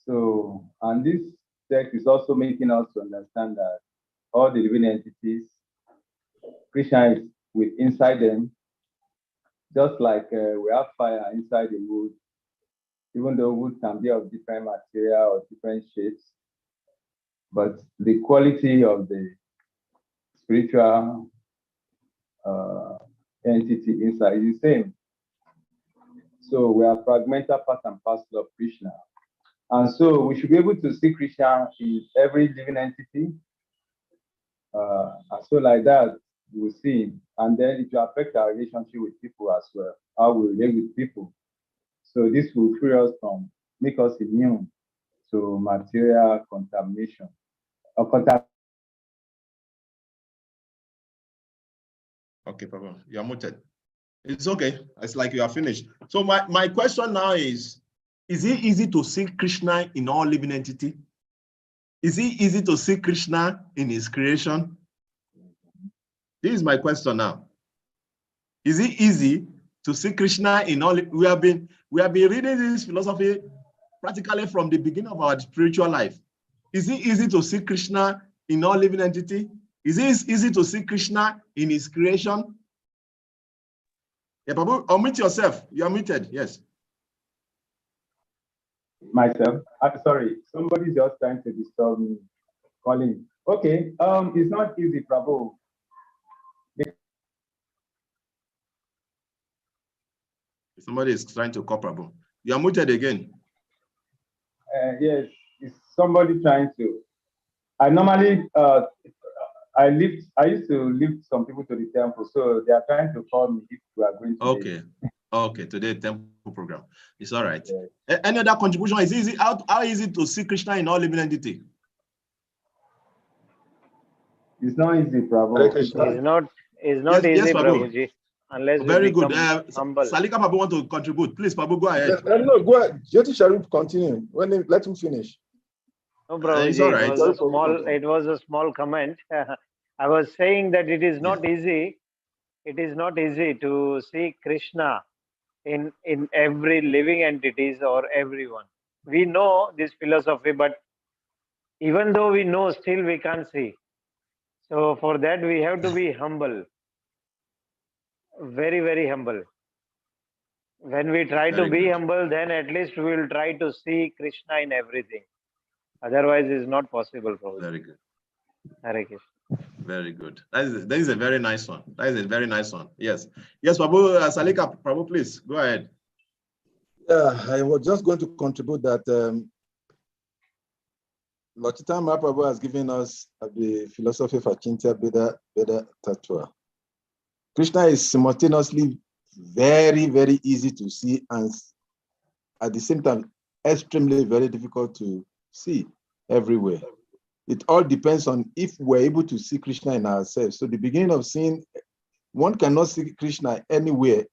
So, and this text is also making us to understand that all the living entities, Krishna is inside them, just like we have fire inside the wood, even though wood can be of different material or different shapes, but the quality of the spiritual entity inside is the same. So we are fragmental part and parcel of Krishna. And so we should be able to see Krishna in every living entity. And so like that, we will see him. And then it will affect our relationship with people as well, how we relate with people. So this will free us from, make us immune to material contamination. Okay, Prabhu, you are muted. It's okay. It's like you are finished. So my question now is it easy to see Krishna in all living entity? Is it easy to see Krishna in his creation? This is my question now. Is it easy to see Krishna in all? We have been reading this philosophy practically from the beginning of our spiritual life. Is it easy to see Krishna in all living entity? Is it easy to see Krishna in his creation? Yeah, Babu, unmute yourself. You are muted. Yes. Myself. I'm sorry. Somebody's just trying to disturb me. Calling. Okay. It's not easy, Prabhu. Somebody is trying to call Prabhu. You are muted again. Yes, it's somebody trying to. I normally I used to lift some people to the temple, so they are trying to call me if we are going to. Okay. Okay, today temple program. It's all right. Yeah. Any other contribution? Is easy? How easy to see Krishna in all living entity? It's not easy, Prabhu. It's not yes, easy, yes, Prabhuji. Unless very we good. humble. Salika Prabhu want to contribute. Please, Prabhu, go ahead. No, go ahead. Jyoti Sharif, continue. Let him finish. No, It's all Prabhuji, right. it was a small comment. I was saying that it is not easy. It is not easy to see Krishna in every living entities or everyone. We know this philosophy, but even though we know, still we can't see. So for that, we have to be humble, very, very humble. When we try to Very be good. humble, then at least we will try to see Krishna in everything. Otherwise, it's not possible, Prabhuji. Very good. Hare Krishna. Very good. That is a very nice one. That is a very nice one. Yes. Yes, Prabhu, Salika, Prabhu, please go ahead. Yeah, I was just going to contribute that Lotita Mahaprabhu has given us the philosophy of Achintya Beda Tattva. Krishna is simultaneously very, very easy to see and at the same time extremely very difficult to see everywhere. It all depends on if we're able to see Krishna in ourselves. So the beginning of seeing, one cannot see Krishna anywhere,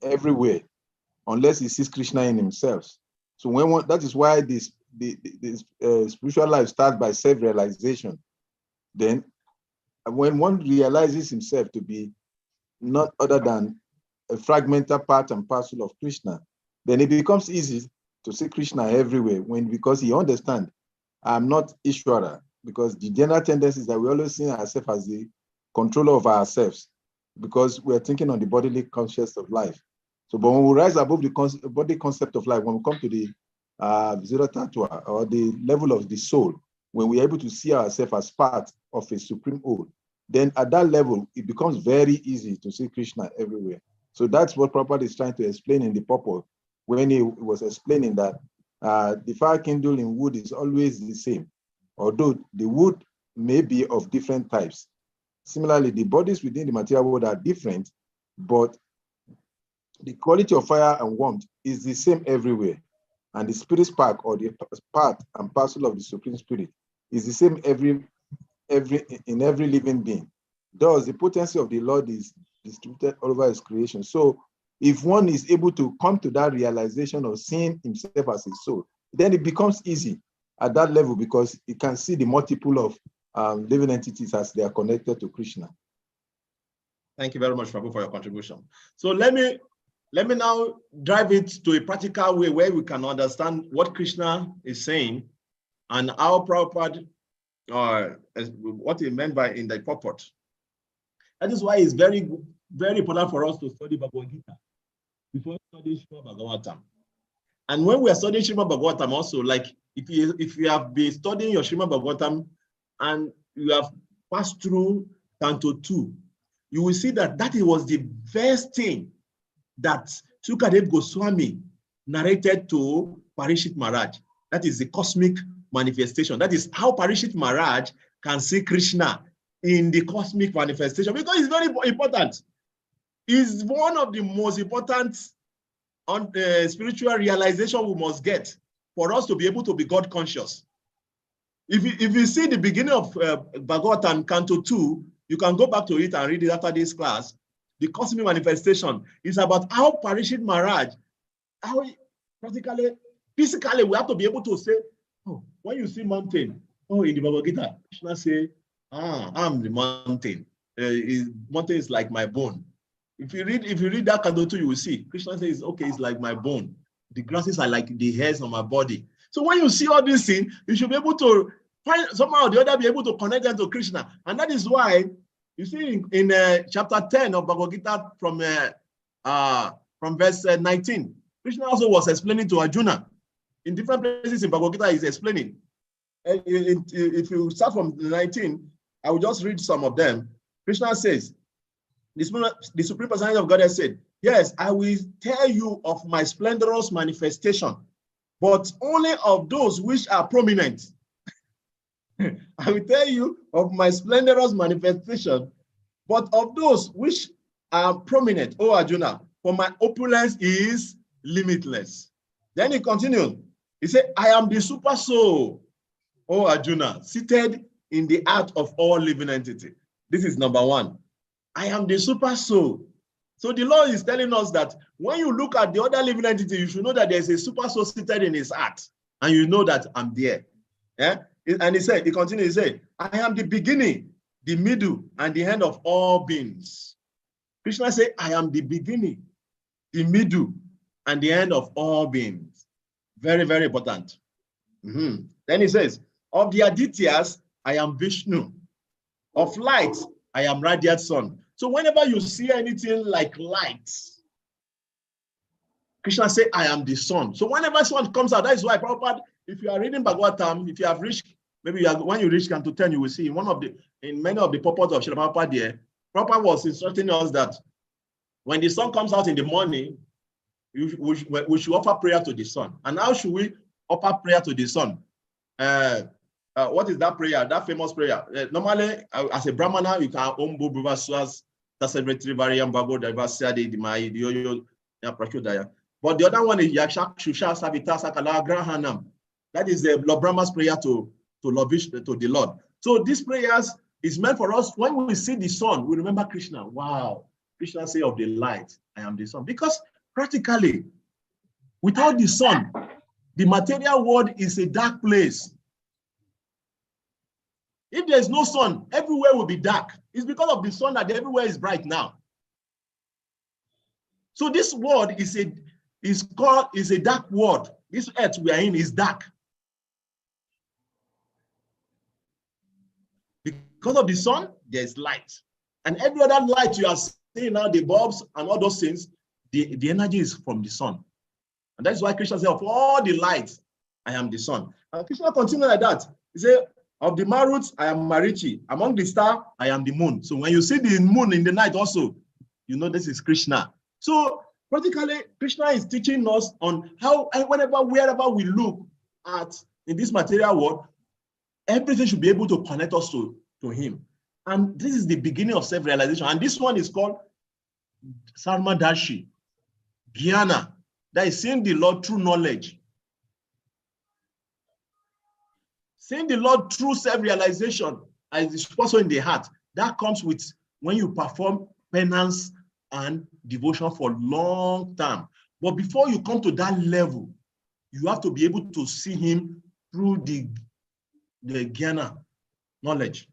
everywhere, unless he sees Krishna in himself. So that is why this spiritual life starts by self-realization. Then when one realizes himself to be not other than a fragmented part and parcel of Krishna, then it becomes easy to see Krishna everywhere because he understands I'm not Ishvara, because the general tendency is that we always see ourselves as the controller of ourselves because we're thinking on the bodily consciousness of life. So, but when we rise above the body concept of life, when we come to the Zero Tattva or the level of the soul, when we're able to see ourselves as part of a supreme whole, then at that level, it becomes very easy to see Krishna everywhere. So that's what Prabhupada is trying to explain in the purport when he was explaining that the fire kindled in wood is always the same, although the wood may be of different types. Similarly, the bodies within the material world are different, but the quality of fire and warmth is the same everywhere. And the spirit spark, or the part and parcel of the Supreme Spirit, is the same in every living being. Thus, the potency of the Lord is distributed all over his creation. So if one is able to come to that realization of seeing himself as a soul, then it becomes easy at that level because you can see the multiple of living entities as they are connected to Krishna. Thank you very much, Prabhu, for your contribution. So let me now drive it to a practical way where we can understand what Krishna is saying and how Prabhupada, what he meant by in the purport. That is why it's very, very important for us to study Bhagavad Gita before studying Srimad Bhagavatam. And when we are studying Srimad Bhagavatam also, like if you have been studying your Srimad Bhagavatam and you have passed through Canto 2, you will see that was the first thing that Sukadev Goswami narrated to Parishit Maharaj. That is the cosmic manifestation. That is how Parishit Maharaj can see Krishna in the cosmic manifestation, because it's very important. It's one of the most important spiritual realization we must get for us to be able to be God conscious. If you see the beginning of Bhagavatam, Canto 2, you can go back to it and read it after this class. The cosmic manifestation is about how Parishit Maharaj, how practically, physically, we have to be able to say, oh, when you see mountain, oh, in the Bhagavad Gita, Krishna say, I'm the mountain. Mountain is like my bone. If you read that Canto 2, you will see Krishna says, okay, it's like my bone. The grasses are like the hairs on my body. So when you see all these things, you should be able to find somehow or the other, be able to connect them to Krishna. And that is why you see in chapter 10 of Bhagavad Gita from verse 19, Krishna also was explaining to Arjuna. In different places in Bhagavad Gita, he's explaining. And if you start from 19, I will just read some of them. Krishna says, the Supreme Personality of God said, yes, I will tell you of my splendorous manifestation, but only of those which are prominent. I will tell you of my splendorous manifestation, but of those which are prominent, O Arjuna, for my opulence is limitless. Then he continued. He said, I am the super soul, O Arjuna, seated in the heart of all living entity. This is number one. I am the super soul. So the Lord is telling us that when you look at the other living entity, you should know that there's a super soul seated in his heart. And you know that I'm there. Yeah? And he continues, he said, I am the beginning, the middle, and the end of all beings. Krishna said, I am the beginning, the middle, and the end of all beings. Very, very important. Then he says, of the Adityas, I am Vishnu. Of light, I am radiant sun. So whenever you see anything like light, Krishna said, I am the sun. So whenever sun comes out, that is why, Prabhupada, if you are reading Bhagavatam, if you have reached, maybe when you reach Canto 10, you will see in many of the purports of Srila Prabhupada there, Prabhupada was instructing us that when the sun comes out in the morning, we should offer prayer to the sun. And how should we offer prayer to the sun? What is that prayer? That famous prayer? Normally, as a Brahmana, you can ombo bhuvaswas tasavretri variam bhago divasya de mai yoyo prachodaya. But the other one is yaksha shusha savita sakala grahanam. That is the Lord Brahma's prayer to Lord Vishnu, to the Lord. So these prayers is meant for us when we see the sun, we remember Krishna. Wow, Krishna say of the light, I am the sun. Because practically, without the sun, the material world is a dark place. If there's no sun, everywhere will be dark. It's because of the sun that everywhere is bright now. So this world is a dark world. This earth we are in is dark. Because of the sun, there's light. And every other light you are seeing now, the bulbs and all those things, the energy is from the sun. And that's why Krishna said, of all the lights, I am the sun. And Krishna continued like that. He said, of the Maruts, I am Marichi. Among the stars, I am the moon. So when you see the moon in the night also, you know this is Krishna. So practically, Krishna is teaching us on how, wherever we look at in this material world, everything should be able to connect us to him. And this is the beginning of self-realization. And this one is called Sarmadashi, Jnana. That is seeing the Lord through knowledge. Seeing the Lord through self-realization as is also in the heart. That comes with when you perform penance and devotion for a long time. But before you come to that level, you have to be able to see him through the Jnana, knowledge,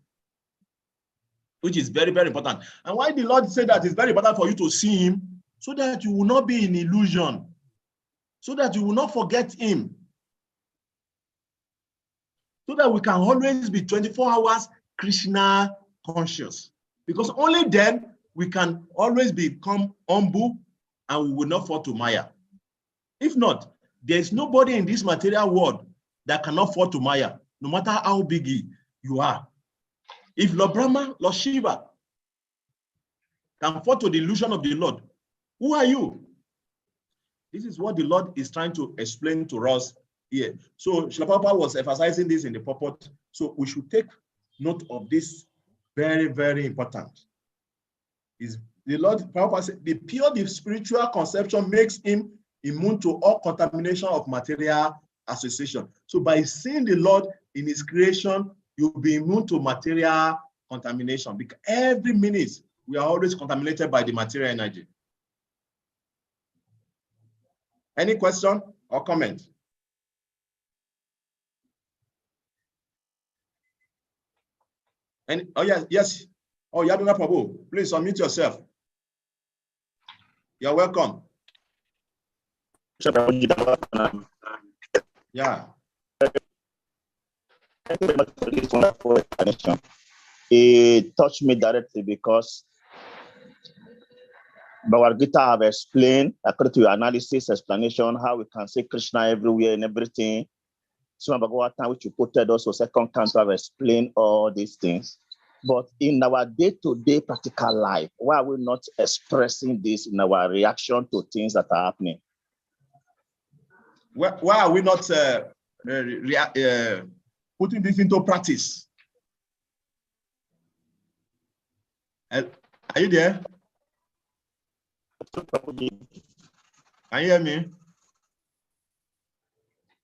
which is very, very important. And why the Lord said that it's very important for you to see him, so that you will not be in illusion, so that you will not forget him, so that we can always be 24 hours Krishna conscious. Because only then we can always become humble and we will not fall to Maya. If not, there is nobody in this material world that cannot fall to Maya, no matter how big you are. If Lord Brahma, Lord Shiva can fall to the illusion of the Lord, who are you? This is what the Lord is trying to explain to us here. So Srila Prabhupada was emphasizing this in the purport. So we should take note of this. Very, very important. Is the Lord Prabhupada said, the spiritual conception makes him immune to all contamination of material association. So by seeing the Lord in his creation, you'll be immune to material contamination, because every minute we are always contaminated by the material energy. Any question or comment? And oh yes. Oh, Yaduna Prabhu, please unmute yourself. You're welcome. Yeah. Thank you very much for this wonderful explanation. It touched me directly because Bhagavad Gita have explained, according to your analysis, explanation, how we can see Krishna everywhere and everything. So Bhagavatam, which you quoted also, second canto, have explained all these things. But in our day-to-day practical life, why are we not expressing this in our reaction to things that are happening? Why are we not putting this into practice? Are you there? Can you hear me?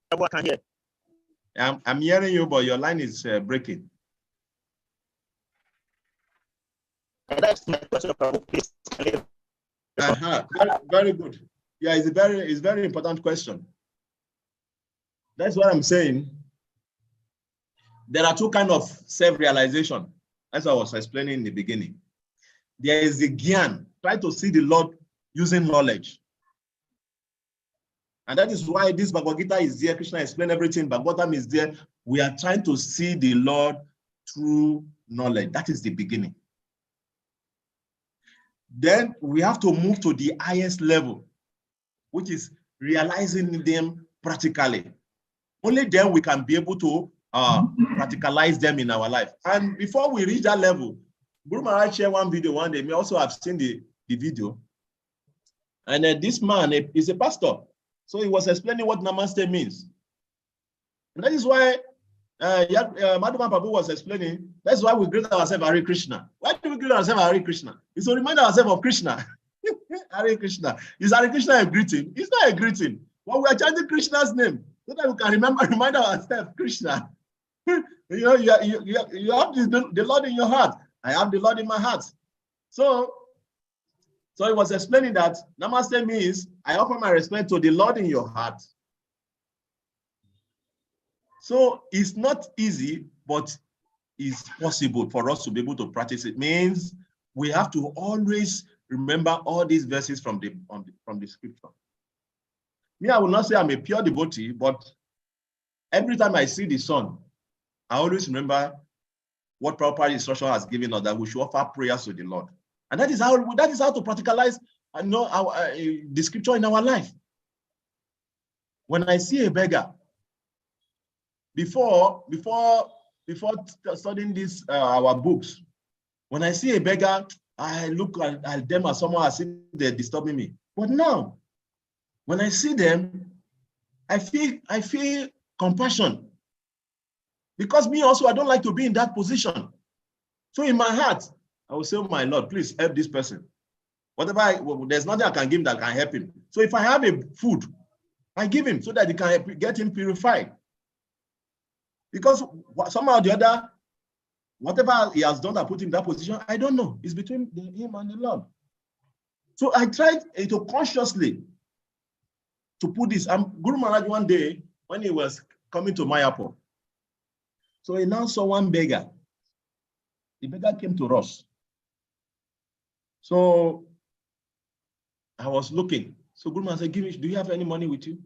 I can hear. I'm hearing you, but your line is breaking. That's my question, please. Very good. Yeah, it's a very important question. That's what I'm saying. there are two kinds of self-realization, as I was explaining in the beginning. There is the Gyan, try to see the Lord using knowledge. And that is why this Bhagavad Gita is there. Krishna explained everything. Bhagavatam is there. We are trying to see the Lord through knowledge. That is the beginning. Then we have to move to the highest level, which is realizing them practically. Only then we can be able to practicalize them in our life. And before we reach that level, Guru Maharaj shared one video one day. Me also have seen the video. And this man is a pastor. So he was explaining what Namaste means. And that is why Madhuma Prabhu was explaining, that's why we greet ourselves Hare Krishna. Why do we greet ourselves Hare Krishna? It's to remind ourselves of Krishna. Hare Krishna. Is Hare Krishna a greeting? It's not a greeting. But we are chanting Krishna's name so that we can remind ourselves Krishna. You have the Lord in your heart. I have the Lord in my heart. So he was explaining that Namaste means I offer my respect to the Lord in your heart. So it's not easy, but it's possible for us to be able to practice it. Means we have to always remember all these verses from the scripture. Me, I will not say I'm a pure devotee, but every time I see the sun, I always remember what proper instruction has given us, that we should offer prayers to the Lord. And that is how to practicalize the scripture in our life. When I see a beggar, before studying this our books, when I see a beggar, I look at them as someone as if they're disturbing me. But now, when I see them, I feel compassion. Because me also, I don't like to be in that position. So in my heart, I will say, oh my Lord, please help this person. There's nothing I can give him that can help him. So if I have a food, I give him so that he can get him purified. Because somehow or the other, whatever he has done that put him in that position, I don't know. It's between him and the Lord. So I tried to consciously to put this. Guru Maharaj one day, when he was coming to Mayapur, so he now saw one beggar. The beggar came to us. So I was looking. So Guru Maharaj said, do you have any money with you?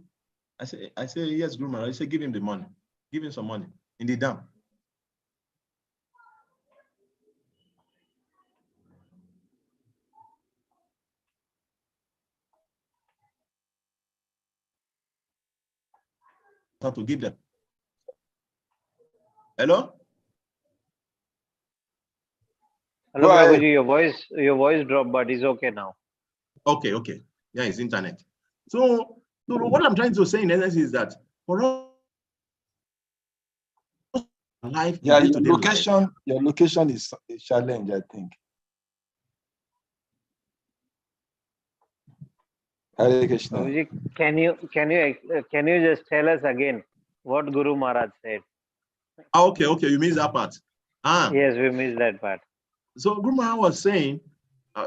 I said, yes, Guru Maharaj. He said, give him the money. Give him some money in the dam. To give them. Hello? Hello, Prabhuji, your voice dropped, but it's okay now. Okay. Yeah, it's internet. So what I'm trying to say in essence is that for us, life, yeah, your location is a challenge, I think. Hare Krishna. Prabhuji, can you just tell us again what Guru Maharaj said? Okay, you mean that part? Yes, we missed that part. So Guru Maharaj was saying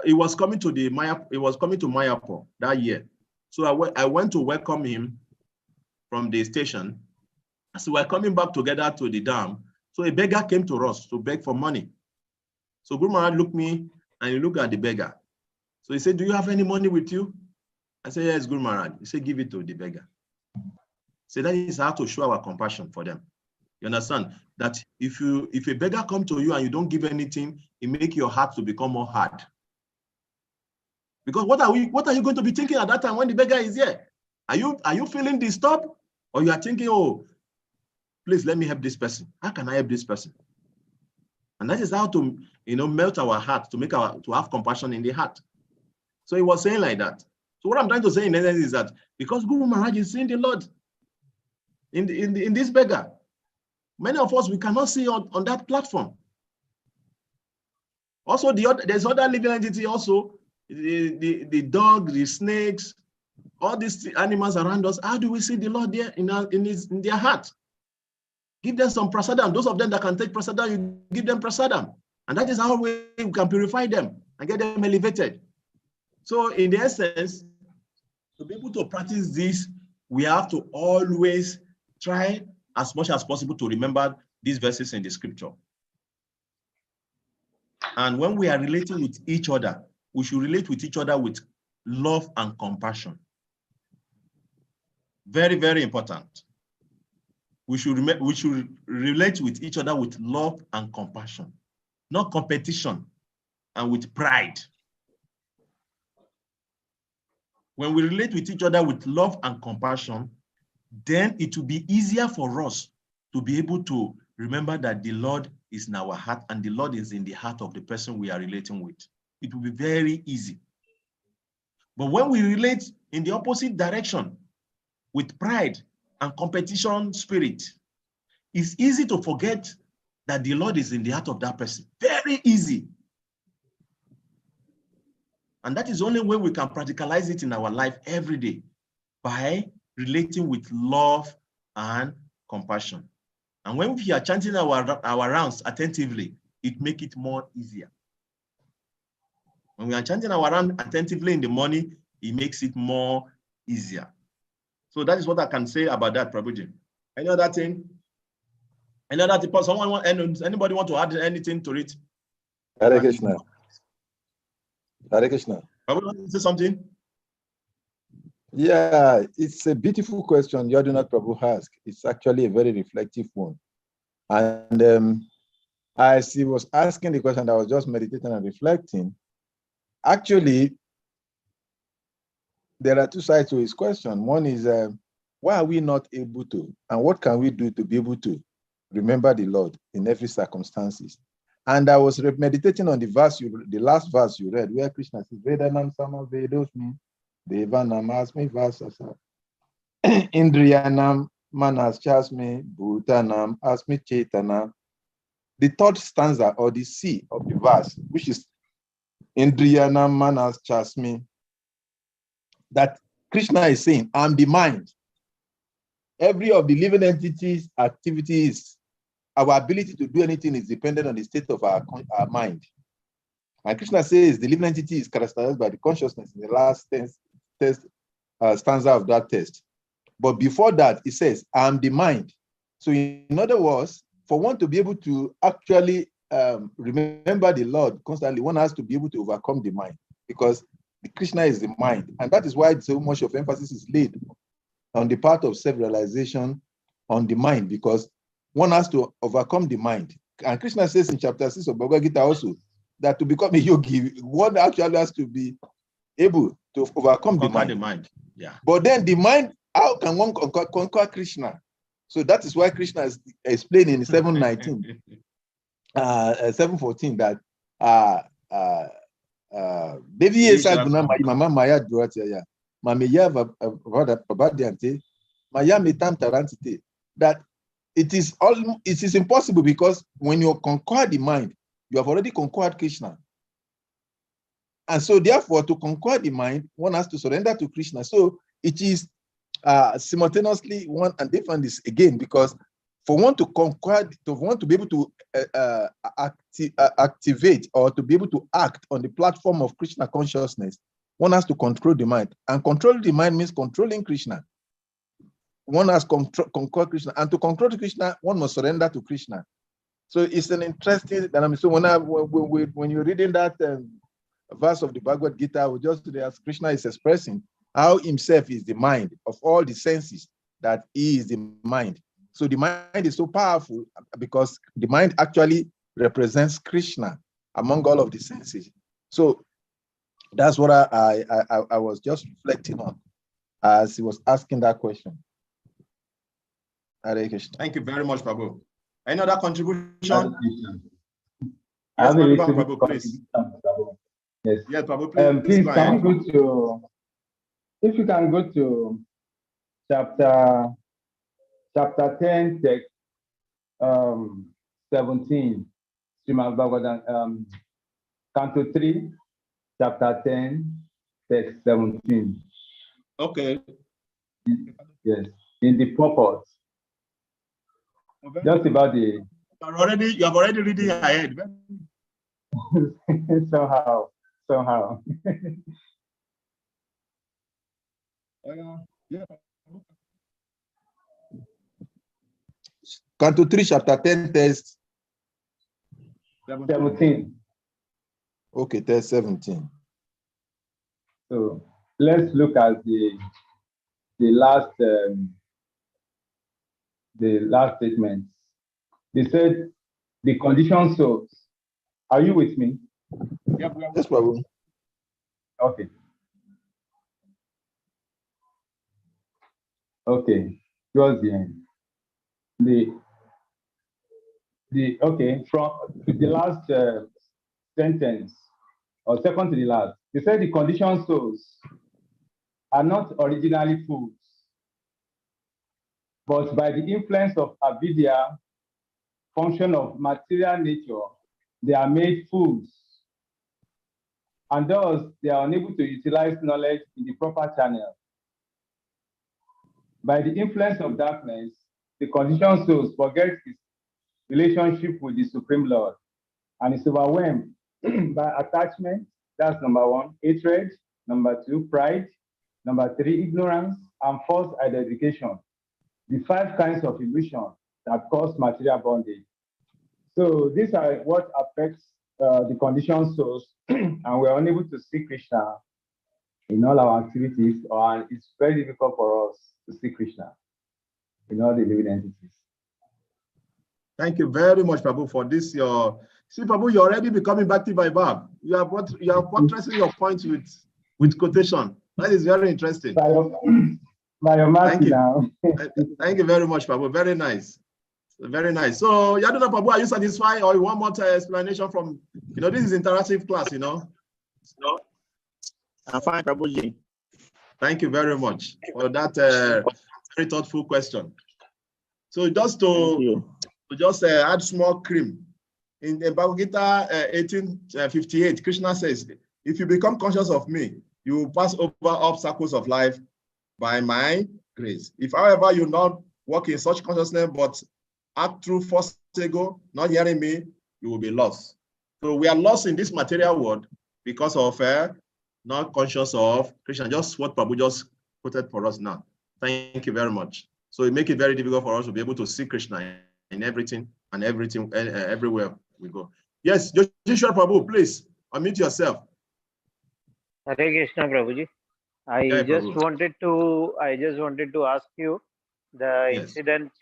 he was coming to Mayapur that year. So I went to welcome him from the station. So we're coming back together to the dam. So a beggar came to us to beg for money. So Guru Maharaj looked at me and he looked at the beggar. So he said, do you have any money with you? I said, yes, Guru Maharaj. He said, give it to the beggar. So that is how to show our compassion for them. You understand? That if a beggar comes to you and you don't give anything, it makes your heart to become more hard. Because what are you going to be thinking at that time when the beggar is here? Are you feeling disturbed? Or you are thinking, oh, please let me help this person. How can I help this person? And that is how to melt our heart, to have compassion in the heart. So he was saying like that. So what I'm trying to say in essence is that because Guru Maharaj is seeing the Lord in this beggar, many of us we cannot see on that platform. Also, there's other living entity also, the dog, the snakes, all these animals around us. How do we see the Lord there in their heart? Give them some prasadam. Those of them that can take prasadam, you give them prasadam. And that is how we can purify them and get them elevated. So in the essence, to be able to practice this, we have to always try as much as possible to remember these verses in the scripture. And when we are relating with each other, we should relate with each other with love and compassion. Very, very important. We should relate with each other with love and compassion, not competition and with pride. When we relate with each other with love and compassion, then it will be easier for us to be able to remember that the Lord is in our heart and the Lord is in the heart of the person we are relating with. It will be very easy. But when we relate in the opposite direction with pride and competition spirit, it's easy to forget that the Lord is in the heart of that person. Very easy. And that is the only way we can practicalize it in our life every day, by relating with love and compassion. And when we are chanting our rounds attentively, it makes it more easier. When we are chanting our round attentively in the morning, it makes it more easier. So that is what I can say about that, Prabhuji. Any other thing? Any other thing? Anybody want to add anything to it? Hare Krishna. Hare Krishna. Prabhuji, want to say something? Yeah, it's a beautiful question Yadunath Prabhu asked. It's actually a very reflective one. And as he was asking the question, I was just meditating and reflecting. Actually, there are two sides to his question. One is, why are we not able to? And what can we do to be able to remember the Lord in every circumstances? And I was meditating on the verse, the last verse you read, where Krishna says, Vedanam sama vedosmi, devanam asmi vasasa, indriyanam manas chasmi, bhutanam asmi chetana. The third stanza or the C of the verse, which is indriyanam manas chasmi, that Krishna is saying, I'm the mind. Every of the living entities' activities, our ability to do anything is dependent on the state of our mind. And Krishna says the living entity is characterized by the consciousness in the last stanza of that text. But before that, it says, I'm the mind. So in other words, for one to be able to actually remember the Lord constantly, one has to be able to overcome the mind, because Krishna is the mind. And that is why so much of emphasis is laid on the part of self-realization on the mind, because one has to overcome the mind. And Krishna says in chapter 6 of Bhagavad Gita also, that to become a yogi, one actually has to be able to overcome the mind. Yeah. But then the mind, how can one conquer Krishna? So that is why Krishna is explaining in 7:19, 7:14 that Devi Esa Guna Mama Maya Duratya Mamiya Babadiante Maya Mitam Tarantite, that it is impossible, because when you conquer the mind, you have already conquered Krishna. And so therefore, to conquer the mind, one has to surrender to Krishna. So it is simultaneously one and different is again, because for one to conquer, to want to be able to activate or to be able to act on the platform of Krishna consciousness, one has to control the mind. And control the mind means controlling Krishna. One has conquered Krishna, and to control Krishna, one must surrender to Krishna. So it's an interesting dynamic. So when you're reading that verse of the Bhagavad Gita, we just as Krishna is expressing how himself is the mind of all the senses, that he is the mind. So the mind is so powerful because the mind actually represents Krishna among all of the senses. So that's what I was just reflecting on as he was asking that question. Thank you very much, Prabhu. Any other contribution? Yes, Prabhu, please. Yes. Yes, Prabhu, please. Please, can we go to, if you can go to chapter 10, text 17, Srimad Bhagavatam, Canto 3, chapter 10, text 17. Okay. Yes, in the purport. Just about the. You have already reading ahead. somehow. Yeah. Canto 3, chapter 10, text 17. Okay, text 17. So let's look at the last statement. They said the condition souls. Are you with me? Yes, Prabhu. Okay. Okay. Towards the end. Okay, from the last sentence, or second to the last, they said the conditioned souls are not originally fools, but by the influence of avidya, function of material nature, they are made fools. And thus, they are unable to utilize knowledge in the proper channel. By the influence of darkness, the conditioned souls forget its relationship with the Supreme Lord and is overwhelmed by attachment. That's number one, hatred. Number two, pride. Number three, ignorance and false identification. The 5 kinds of illusion that cause material bondage. So these are what affects the conditioned souls, and we're unable to see Krishna in all our activities, and it's very difficult for us to see Krishna in all the living entities. Thank you very much, Prabhu, for this. See, Prabhu, you're already becoming Bhakti Vaibhava. You are buttressing your point with quotation. That is very interesting. By your Thank you. now. Thank you very much, Prabhu. Very nice. Very nice. So, Yaduna Prabhu, are you satisfied, or you want more explanation from, this is interactive class, No. I'm fine, Prabhuji. Thank you very much for that very thoughtful question. So just to add small cream, in the Bhagavad Gita 1858, Krishna says, if you become conscious of me, you will pass over obstacles of life by my grace. If, however, you not walk in such consciousness, but act through false ego, not hearing me, you will be lost. So we are lost in this material world because of not conscious of Krishna. Just what Prabhu just quoted for us now. Thank you very much. So it makes it very difficult for us to be able to see Krishna in everything and everywhere we go. Yes, Joshua Prabhu, please unmute yourself. Hare Krishna, Prabhuji. I just wanted to ask you the incident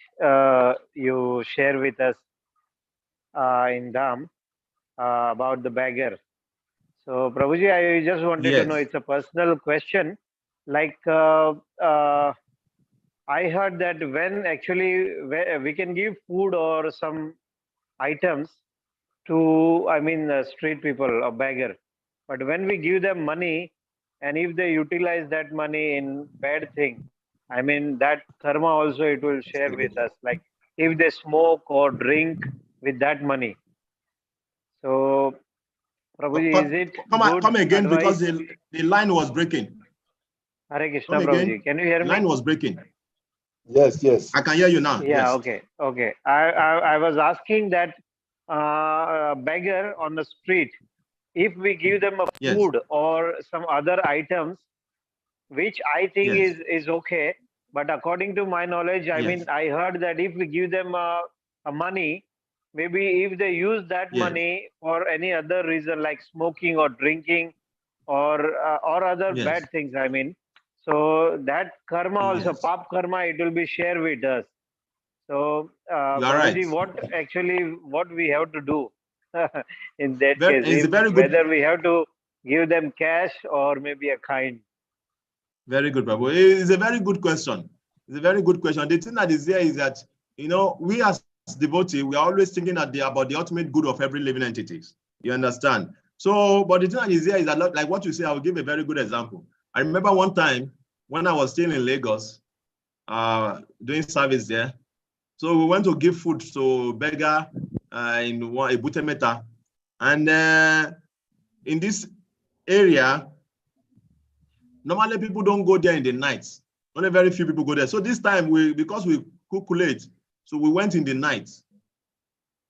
you share with us in Dham about the beggar. So, Prabhuji, I just wanted to know, it's a personal question. Like, I heard that when actually we can give food or some items to, street people or beggar. But when we give them money, and if they utilize that money in bad thing, that karma also it will share with us. Like if they smoke or drink with that money. So, Prabhuji, is it come again, advice? Because the line was breaking. Hare Krishna, Prabhuji. Can you hear me? The line was breaking. Yes. I can hear you now. Yeah, yes. Okay. I was asking that beggar on the street, if we give them a food or some other items, which I think is okay, but according to my knowledge, I heard that if we give them a money, maybe if they use that money for any other reason like smoking or drinking or other bad things, so that karma also, pap karma, it will be shared with us. So, Prabhuji, what we have to do in that case, whether we have to give them cash or maybe a kind. Very good, Prabhu. It's a very good question. It's a very good question. The thing that is there is that, we as devotees, we are always thinking about the ultimate good of every living entity. You understand? So, but the thing that is there is that, like what you say, I will give a very good example. I remember one time when I was still in Lagos, doing service there. So we went to give food to beggar in a Butemeta. And in this area, normally people don't go there in the night. Only very few people go there. So this time, because we cook late, so we went in the night.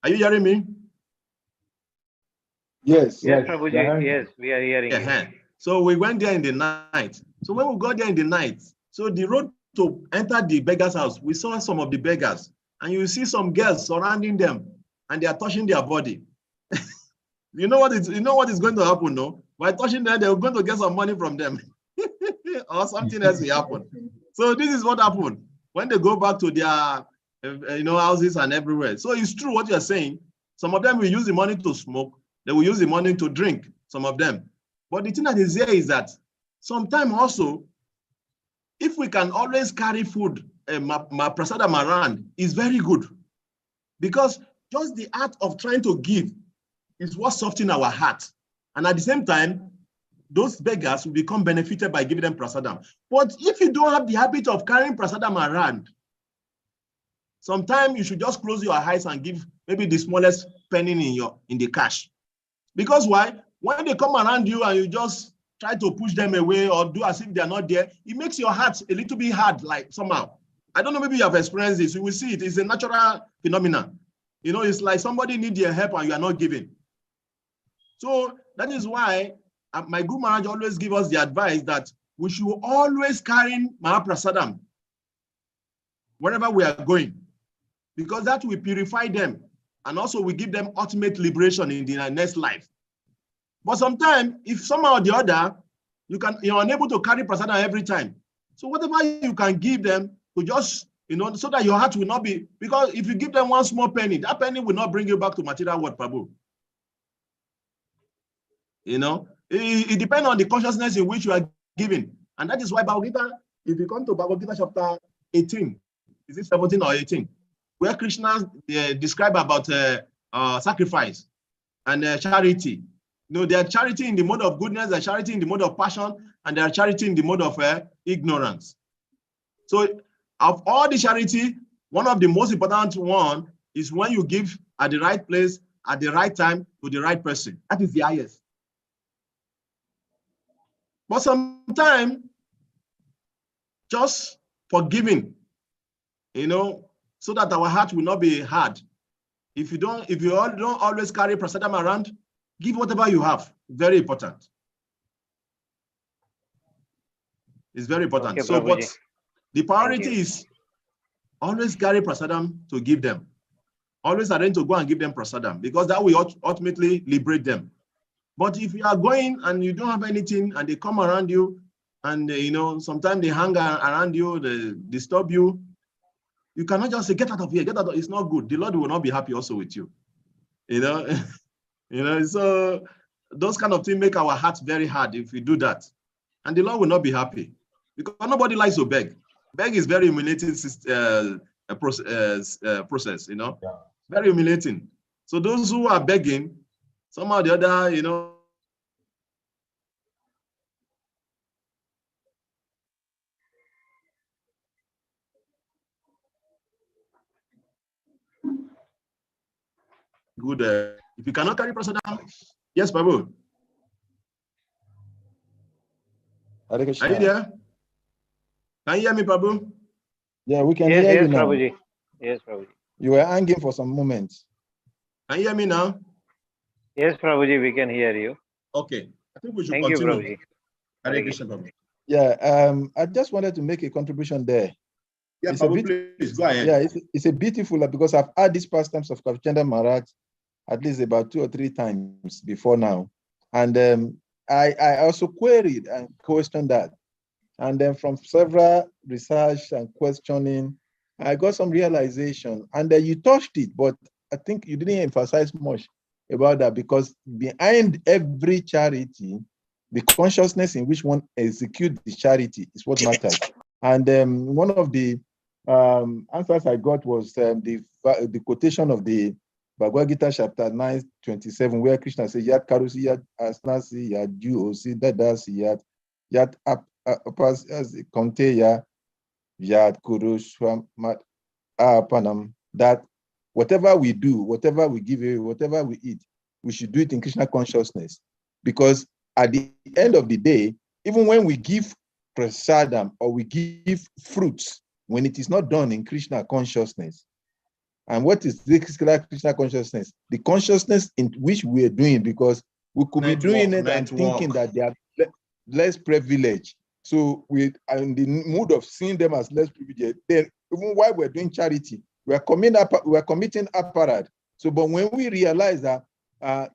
Are you hearing me? Yes, Prabhuji, yes, we are hearing you. So we went there in the night. So when we got there in the night, so the road to enter the beggar's house, we saw some of the beggars. and you see some girls surrounding them, and they are touching their body. You know what is going to happen, no? By touching them, they're going to get some money from them, or something else will happen. So this is what happened when they go back to their houses and everywhere. So it's true what you're saying. Some of them will use the money to smoke. They will use the money to drink, some of them. But the thing that is here is that sometimes also, if we can always carry food, prasadam around, is very good. Because just the act of trying to give is what softens our heart. And at the same time, those beggars will become benefited by giving them prasadam. But if you don't have the habit of carrying prasadam around, sometimes you should just close your eyes and give maybe the smallest penny in the cash. Because why? When they come around you and you just try to push them away or do as if they're not there, it makes your heart a little bit hard, like somehow. I don't know, maybe you have experienced this. You will see it. It's a natural phenomenon. It's like somebody needs your help and you are not giving. So that is why my Guru Maharaj always give us the advice that we should always carry Mahaprasadam wherever we are going, because that will purify them and also will give them ultimate liberation in the next life. But sometimes, if somehow or the other, you're unable to carry prasadam every time. So whatever you can give them to just, so that your heart will not be, because if you give them one small penny, that penny will not bring you back to material world, Prabhu. It depends on the consciousness in which you are giving. And that is why Bhagavad Gita, if you come to Bhagavad Gita chapter 18, is it 17 or 18? Where Krishna describes about sacrifice and charity. There are charity in the mode of goodness, there are charity in the mode of passion, and there are charity in the mode of ignorance. So of all the charity, one of the most important one is when you give at the right place, at the right time, to the right person. That is the highest. But sometimes, just forgiving, so that our heart will not be hard. If you don't always carry prasadam around, give whatever you have. Very important. It's very important. Okay, so, Prabhuji. but the priority is always carry prasadam to give them. Always arrange to go and give them prasadam, because that will ultimately liberate them. But if you are going and you don't have anything and they come around you and, sometimes they hang around you, they disturb you, you cannot just say, get out of here, get out of here. It's not good. The Lord will not be happy also with you. So those kind of things make our hearts very hard if we do that. And the Lord will not be happy, because nobody likes to beg. Beg is very humiliating process, very humiliating. So those who are begging, somehow or the other, good. If you cannot carry prasadam, yes, Prabhu. Are you there? Can you hear me, Prabhu? Yeah, we can hear you now. Prabhuji. Yes, Prabhuji. You were hanging for some moments. Can you hear me now? Yes, Prabhuji, we can hear you. Okay. I think we should Thank continue. you, Prabhuji. Hare Krishna, Prabhu. Yeah, I just wanted to make a contribution there. Yeah, it's Prabhu, please go ahead. Yeah, it's a beautiful, because I've had these pastimes of Kavikarnapura Maharaj at least about 2 or 3 times before now. And I also queried and questioned that. And then from several research and questioning, I got some realization. And you touched it, but I think you didn't emphasize much about that, because behind every charity, the consciousness in which one executes the charity is what matters. And one of the answers I got was the quotation of the Bhagavad Gita chapter 9:27, where Krishna says, Yat karusi, yat asnasi, yat juosi, dadasi, yat apas konteya, yat kurushwamat apanam. That whatever we do, whatever we give away, whatever we eat, we should do it in Krishna consciousness. Because at the end of the day, even when we give prasadam or we give fruits, when it is not done in Krishna consciousness. And what is this Krishna consciousness? The consciousness in which we are doing, because we could be doing it and thinking that they are less privileged. So we are in the mood of seeing them as less privileged. Then even while we're doing charity, we are committing aparad. So, but when we realize that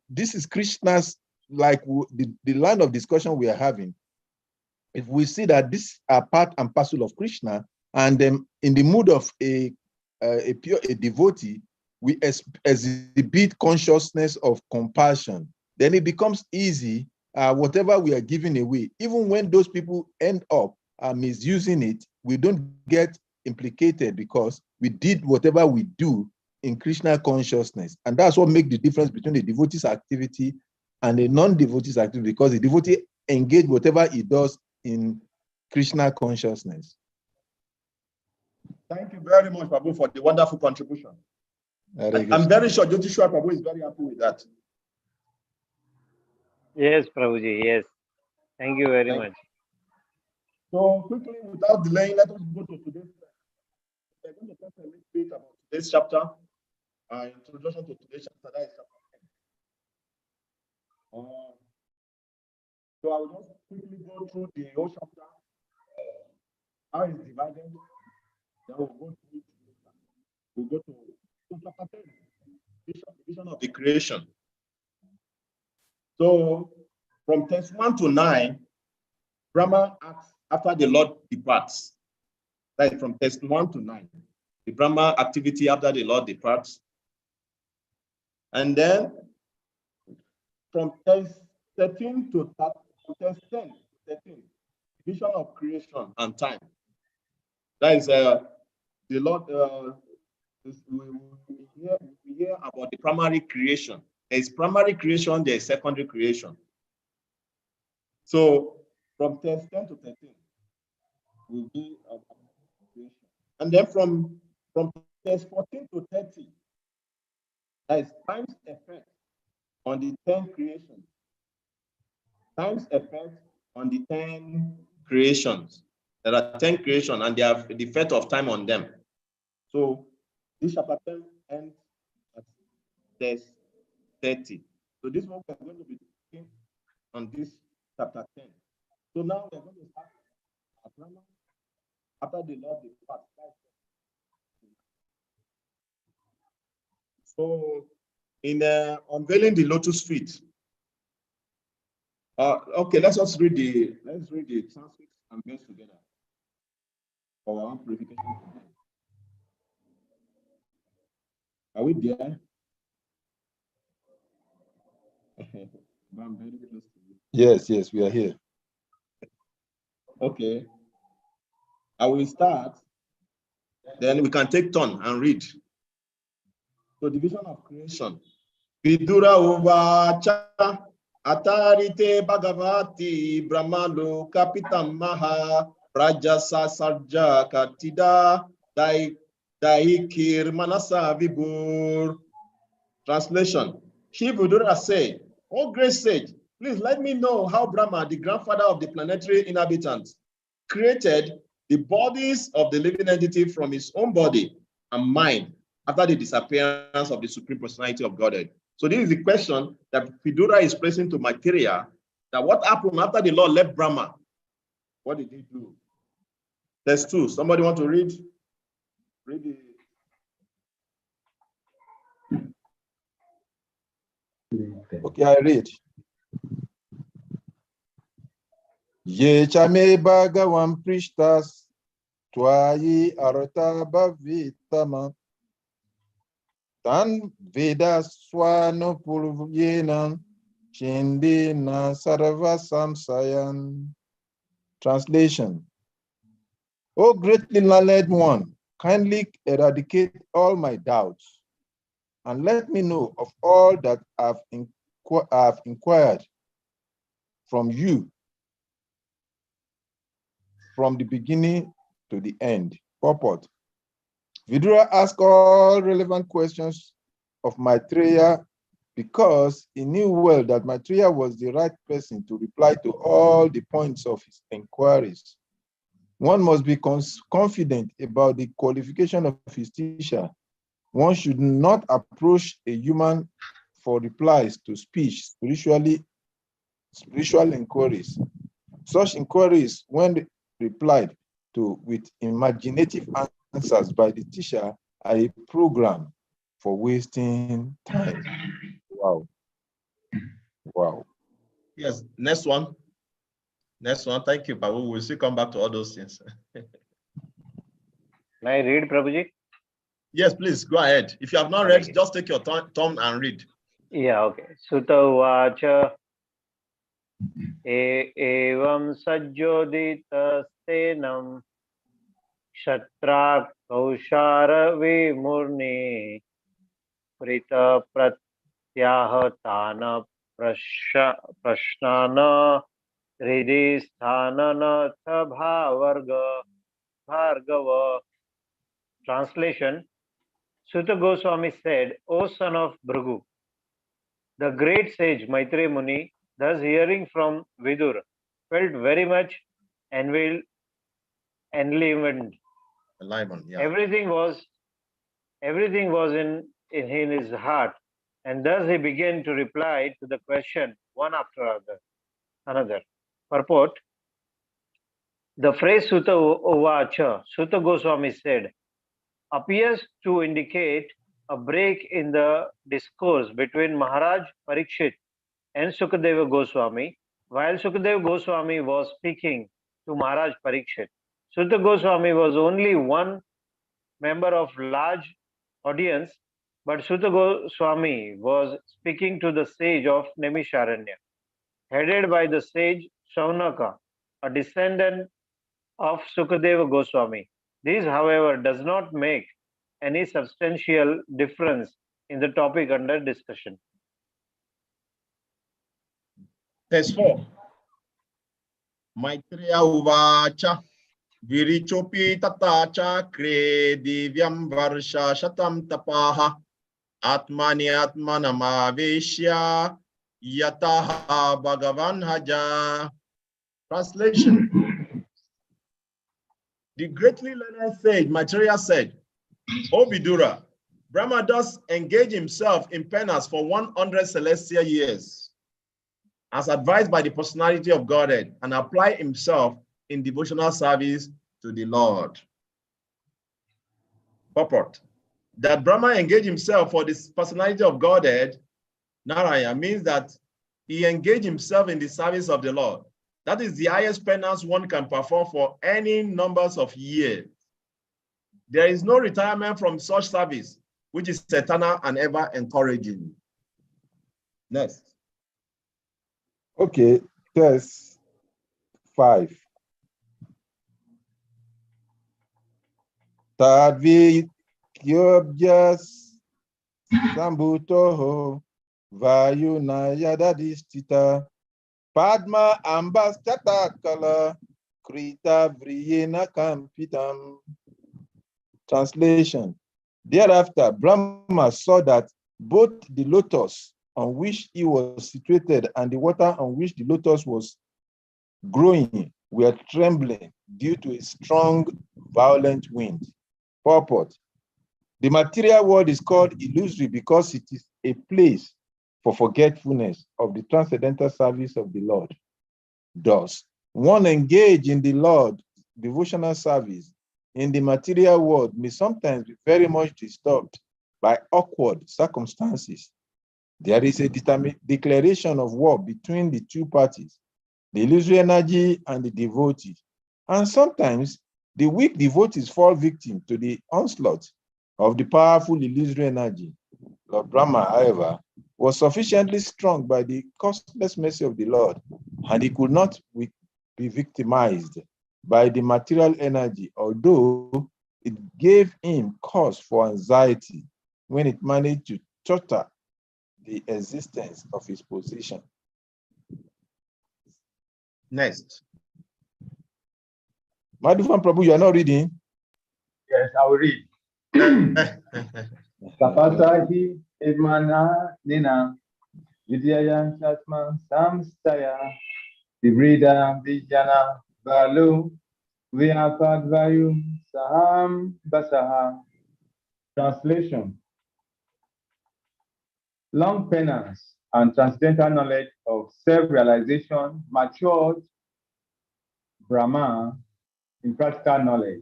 this is Krishna's, like the line of discussion we are having, if we see that this are part and parcel of Krishna, and then in the mood of a devotee, we exhibit consciousness of compassion, then it becomes easy, whatever we are giving away, even when those people end up misusing it, we don't get implicated because we did whatever we do in Krishna consciousness. And that's what makes the difference between the devotee's activity and a non-devotee's activity, because the devotee engage whatever he does in Krishna consciousness. Thank you very much, Prabhu, for the wonderful contribution. I'm very sure Jyotishwar Prabhu is very happy with that. Yes, Prabhuji, yes. Thank you very much. So quickly, without delaying, let us go to today's. We're going to talk a little bit about today's chapter. Introduction to today's chapter, that is chapter 10. So I will just quickly go through the whole chapter, how it's divided. Then we'll go to chapter 10, division of the creation. So from text 1 to 9, Brahma acts after the Lord departs. That is from text 1 to 9. The Brahma activity after the Lord departs. And then from text 13 to text 10 to 13, division of creation and time. That is the Lord, we hear about the primary creation. There is primary creation, there is secondary creation. So from text 10 to 13 will be creation. And then from text 14 to 30, that is time's effect on the 10 creations. Time's effect on the 10 creations. There are 10 creations and they have the effect of time on them. So this chapter 10 ends at text 30. So this one we're going to be looking on this chapter 10. So now we're going to start our Brahma after the Lord departs. So in unveiling the lotus feet. Okay, let's read the Sanskrit and verse together for our own purification. Are we there? I'm very close to you. Yes, we are here. Okay. I will start. Then we can take turn and read. So division of creation. Vidura uvacha atarite bhagavati brahmalo kapitam maha rajasa sarja katida daikir manasa vibur. Translation. She Vidura said, "Oh great sage, please let me know how Brahma, the grandfather of the planetary inhabitants, created the bodies of the living entity from his own body and mind after the disappearance of the Supreme Personality of Godhead." So this is the question that Vidura is placing to Maitreya, that what happened after the Lord left Brahma? What did he do? Text 2. Somebody want to read? Read it. Okay, I read. Ye chame bhagavam prishtas twayi arata bhavitama tan veda swano purvyena chindina sarva samsayan. Translation. O greatly learned one, kindly eradicate all my doubts and let me know of all that I've inquired from you from the beginning to the end. Purport. Vidura asked all relevant questions of Maitreya because he knew well that Maitreya was the right person to reply to all the points of his inquiries. One must be confident about the qualification of his teacher. One should not approach a human for replies to spiritual inquiries. Such inquiries, when replied to with imaginative answers by the teacher, are a program for wasting time. Wow. Wow. Yes, next one. Next one. Thank you, Babu. We'll still come back to all those things. May I read, Prabhuji? Yes, please go ahead. If you have not read, just take your turn and read. Yeah, okay. Sutta uvacha evam sajjoditastenam kshatrak kaushara vimurni prita pratyahatana prashnana hridhi sthanana bhavarga bhargava. Translation: Sutta Goswami said, O son of Bhrigu, the great sage Maitreya Muni, thus hearing from Vidur, felt very much enlivened. Yeah. Everything was in his heart, and thus he began to reply to the question one after another. Purport: the phrase Sutta Uvacha, Sutta Goswami said, appears to indicate a break in the discourse between Maharaj Parikshit and Sukadeva Goswami, while Sukadeva Goswami was speaking to Maharaj Parikshit. Sutta Goswami was only one member of large audience, but Sutta Goswami was speaking to the sage of Naimisharanya, headed by the sage Shaunaka, a descendant of Sukadeva Goswami. This, however, does not make any substantial difference in the topic under discussion. Text 4. Maitreya uvacha virichopi tatacha kre divyam varsha shatam tapaha atmani atmanamaveshya yataha bhagavan haja. Translation: the greatly learned sage Maitreya said, O Vidura, Brahma does engage himself in penance for 100 celestial years, as advised by the personality of Godhead, and apply himself in devotional service to the Lord. Purport: that Brahma engaged himself for this personality of Godhead, Narayana, means that he engaged himself in the service of the Lord. That is the highest penance one can perform for any numbers of years. There is no retirement from such service, which is eternal and ever encouraging. Next. Okay, test 5. Tadvi kyobjas sambutoho vayuna yadadistita padma ambastata kala krita vriyena kampitam. Translation: thereafter, Brahma saw that both the lotus on which he was situated and the water on which the lotus was growing were trembling due to a strong, violent wind. Purport: the material world is called illusory because it is a place for forgetfulness of the transcendental service of the Lord. Thus, one engaged in the Lord's devotional service in the material world may sometimes be very much disturbed by awkward circumstances. There is a declaration of war between the two parties, the illusory energy and the devotee. And sometimes the weak devotees fall victim to the onslaught of the powerful illusory energy. Lord Brahma, however, was sufficiently strong by the costless mercy of the Lord, and he could not be victimized by the material energy, although it gave him cause for anxiety when it managed to totter the existence of his position. Next. Madhuvan Prabhu, you are not reading? Yes, I will read. Tapasahi Edmana Nina Vidyayan Shatman Samstaya Divrida Vijana Balu Vyapadvayu Saham Basaha. Translation: long penance and transcendental knowledge of self-realization matured Brahma in practical knowledge.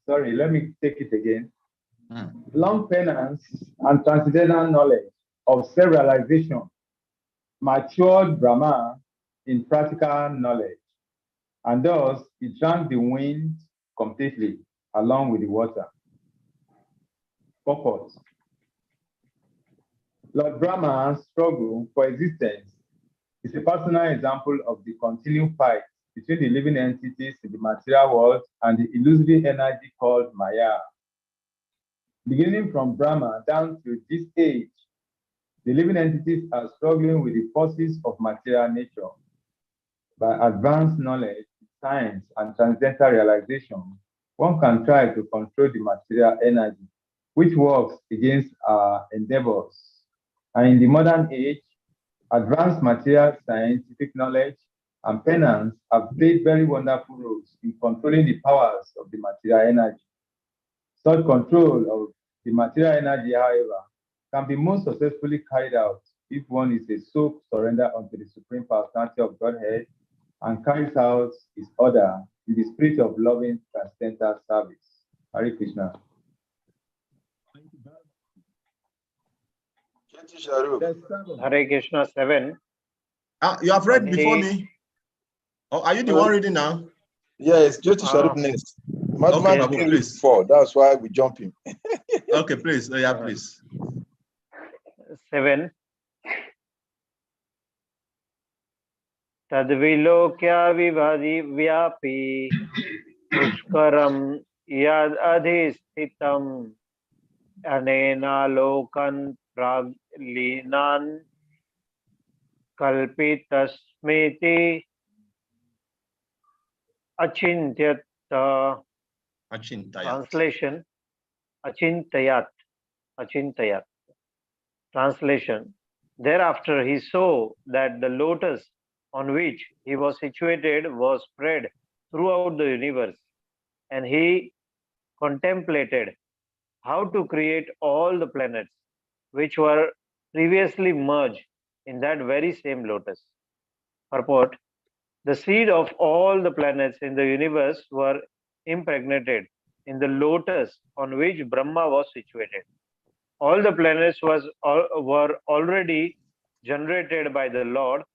Sorry, let me take it again. Long penance and transcendental knowledge of self-realization matured Brahma in practical knowledge, and thus he drank the wind completely along with the water. Purport. Lord Brahma's struggle for existence is a personal example of the continued fight between the living entities in the material world and the illusory energy called Maya. Beginning from Brahma down to this age, the living entities are struggling with the forces of material nature. By advanced knowledge, science, and transcendental realization, one can try to control the material energy, which works against our endeavors. And in the modern age, advanced material scientific knowledge and penance have played very wonderful roles in controlling the powers of the material energy. Such control of the material energy, however, can be most successfully carried out if one is a soul surrender unto the Supreme Personality of Godhead and carries out his order in the spirit of loving transcendental service. Hare Krishna. Hare Krishna 7. You have read before me. Oh, are you the one reading now? Yeah, it's Jyoti Sharif next. Madhuma Okay, didn't read please. before. That's why we jump him. Okay, please. Yeah, please. 7. Tadvilokya vivadi vyapi pushkaram yad adhisthitam anena lokan praglinan kalpitasmiti achintyata. Translation: Achintayat. Translation: Thereafter he saw that the lotus on which he was situated was spread throughout the universe, and he contemplated how to create all the planets which were previously merged in that very same lotus. Purport: The seed of all the planets in the universe were impregnated in the lotus on which Brahma was situated. All the planets were already generated by the Lord,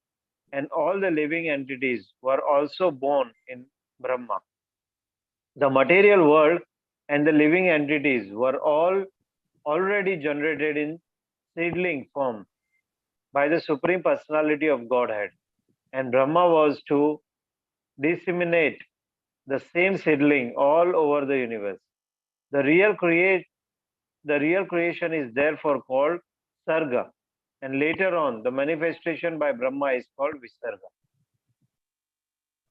and all the living entities were also born in Brahma. The material world and the living entities were all already generated in seedling form by the Supreme Personality of Godhead, and Brahma was to disseminate the same seedling all over the universe. The real creation is therefore called Sarga, and later on the manifestation by Brahma is called Visarga.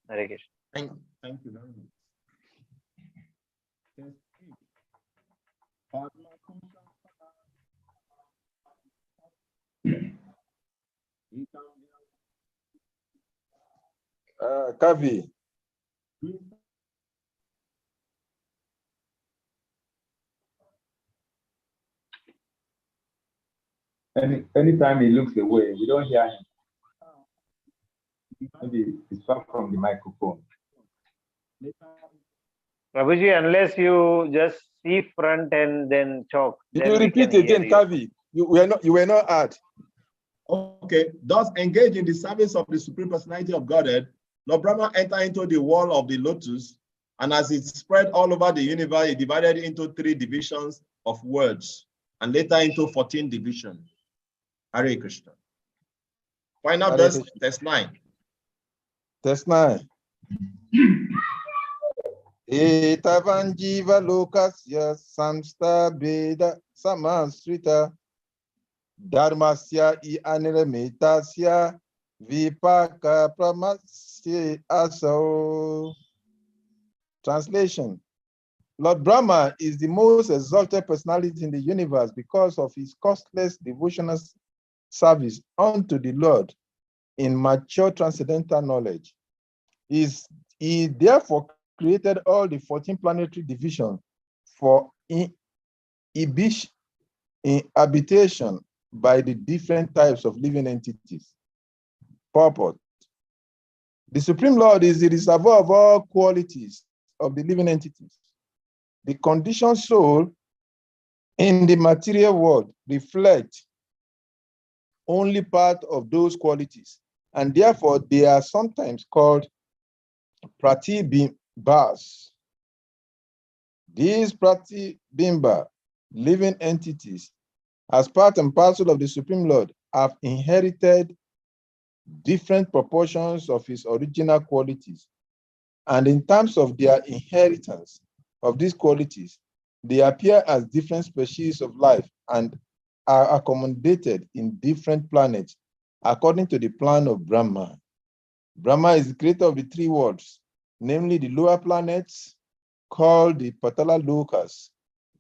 Hare Krishna. Thank you very much. Kavi. Anytime he looks away, we don't hear him. Maybe it's far from the microphone. Prabhuji, unless you just see front and then talk. Did then you we repeat can again, hear you. Kavi? You were not heard. Okay, thus engage in the service of the Supreme Personality of Godhead, Lord Brahma entered into the wall of the lotus, and as it spread all over the universe, it divided into 3 divisions of words, and later into 14 divisions. Hare Krishna. Final verse, test 9. Test 9. Etavanjiva lokasya samsta beda samasrita dharmasya I anirmetasya vipaka pramasya aso. Translation: Lord Brahma is the most exalted personality in the universe because of his costless devotional service unto the Lord in mature transcendental knowledge. He therefore created all the 14 planetary divisions for habitation by the different types of living entities. Purport: The Supreme Lord is the reservoir of all qualities of the living entities. The conditioned soul in the material world reflect only part of those qualities, and therefore they are sometimes called pratibimbas. These pratibimba, living entities, as part and parcel of the Supreme Lord, have inherited different proportions of his original qualities. And in terms of their inheritance of these qualities, they appear as different species of life and are accommodated in different planets according to the plan of Brahma. Brahma is the creator of the three worlds, namely the lower planets called the Patala Lokas,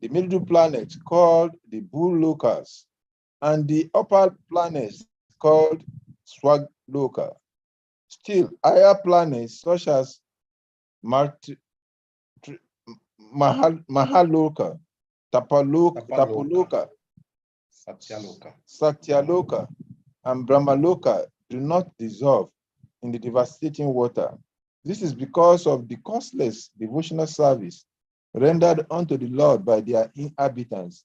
the middle planets called the Bhul Lokas, and the upper planets called Swag Loka. Still, higher planets such as Mahaloka, Tapaloka, Satyaloka, and Brahmaloka do not dissolve in the devastating water. This is because of the costless devotional service rendered unto the Lord by their inhabitants,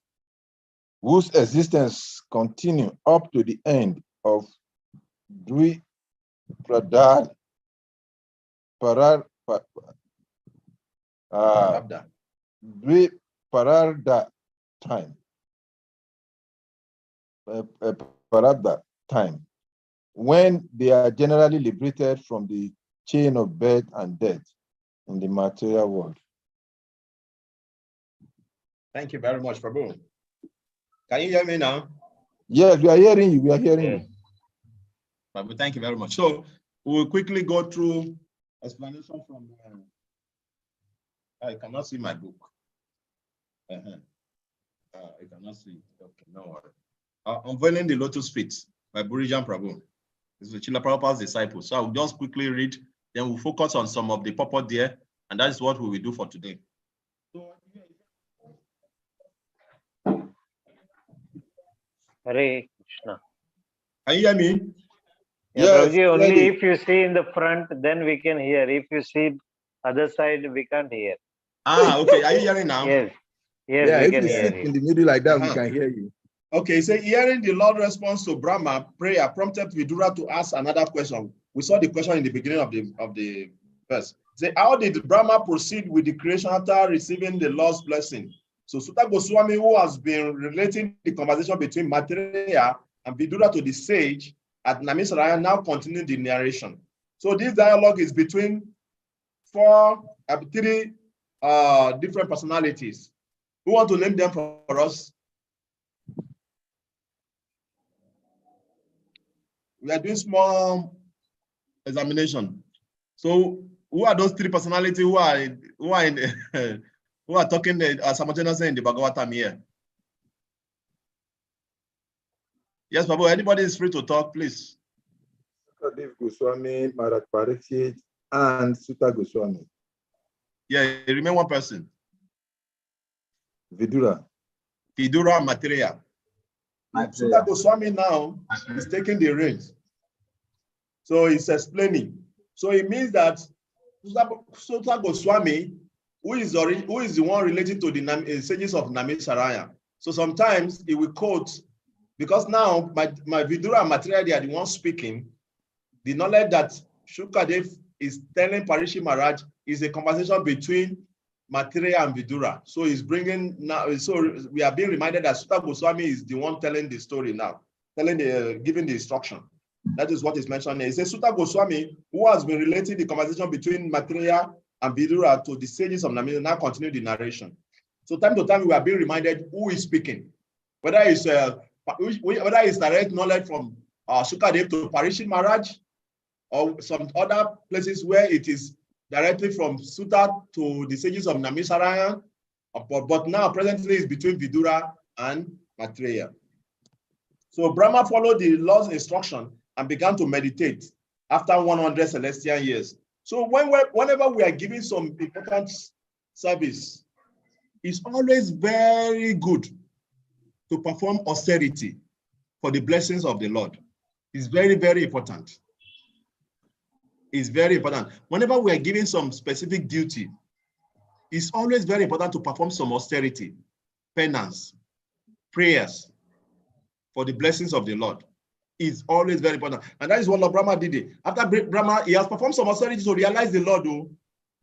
whose existence continue up to the end of Dwi Pradar Dwi Pararda time. Pararda time, when they are generally liberated from the chain of birth and death in the material world. Thank you very much, Prabhu. Can you hear me now? Yes, we are hearing you. We are hearing you. Prabhu, thank you very much. So we'll quickly go through explanation from. I cannot see my book. I cannot see. Okay, no worry. Unveiling the Lotus Feet by Burijan Prabhu. This is Chila Prabhupada's disciple. So I'll just quickly read, then we'll focus on some of the purport there, and that is what we will do for today. Hare Krishna. Can you hear me? Yeah, Yes, Prabhuji, only ready. if you see in the front, then we can hear. If you see other side, we can't hear. Ah, okay. Are you hearing now? Yes, yes, Yeah, we if can you hear sit you. in the middle like that, we can hear you. Okay, so hearing the Lord's response to Brahma prayer prompted Vidura to ask another question. We saw the question in the beginning of the verse. Say, how did Brahma proceed with the creation after receiving the Lord's blessing? So Sutta Goswami, who has been relating the conversation between Maitreya and Vidura to the sage at Namisaraya, now continuing the narration. So this dialogue is between three different personalities. Who want to name them for us? We are doing small examination. So who are those three personalities who are talking simultaneously in the Bhagavatam here? Yes, Babu, anybody is free to talk, please. Sukadev Goswami, Maharaj Parikshit, and Sutta Goswami. Yeah, remain one person. Vidura. Vidura and Maitreya. Sutta Goswami now is taking the reins. So he's explaining. So it means that Sutta Goswami, who is the one related to the sages of Namisaraya. So sometimes he will quote, because now my Vidura and Maitreya, they are the ones speaking. The knowledge that Shukadev is telling Parishi Maharaj is a conversation between Maitreya and Vidura. So he's bringing now. So we are being reminded that Sutta Goswami is the one telling the story now, giving the instruction. That is what is mentioned here. It says Sutta Goswami, who has been relating the conversation between Maitreya and Vidura to the sages of Namisaraya, now continue the narration. So time to time we are being reminded who is speaking, whether it's direct knowledge from Shukadev to Parishi Maharaj, or some other places where it is directly from Sutta to the sages of Namisaraya, but now presently it's between Vidura and Maitreya. So Brahma followed the Lord's instruction and began to meditate after 100 celestial years. So whenever we are giving some important service, it's always very good to perform austerity for the blessings of the Lord. It's very, very important. It's very important. Whenever we are giving some specific duty, it's always very important to perform some austerity, penance, prayers for the blessings of the Lord. Is always very important. And that is what Lord Brahma did. After Brahma, he has performed some austerity to realize the Lord.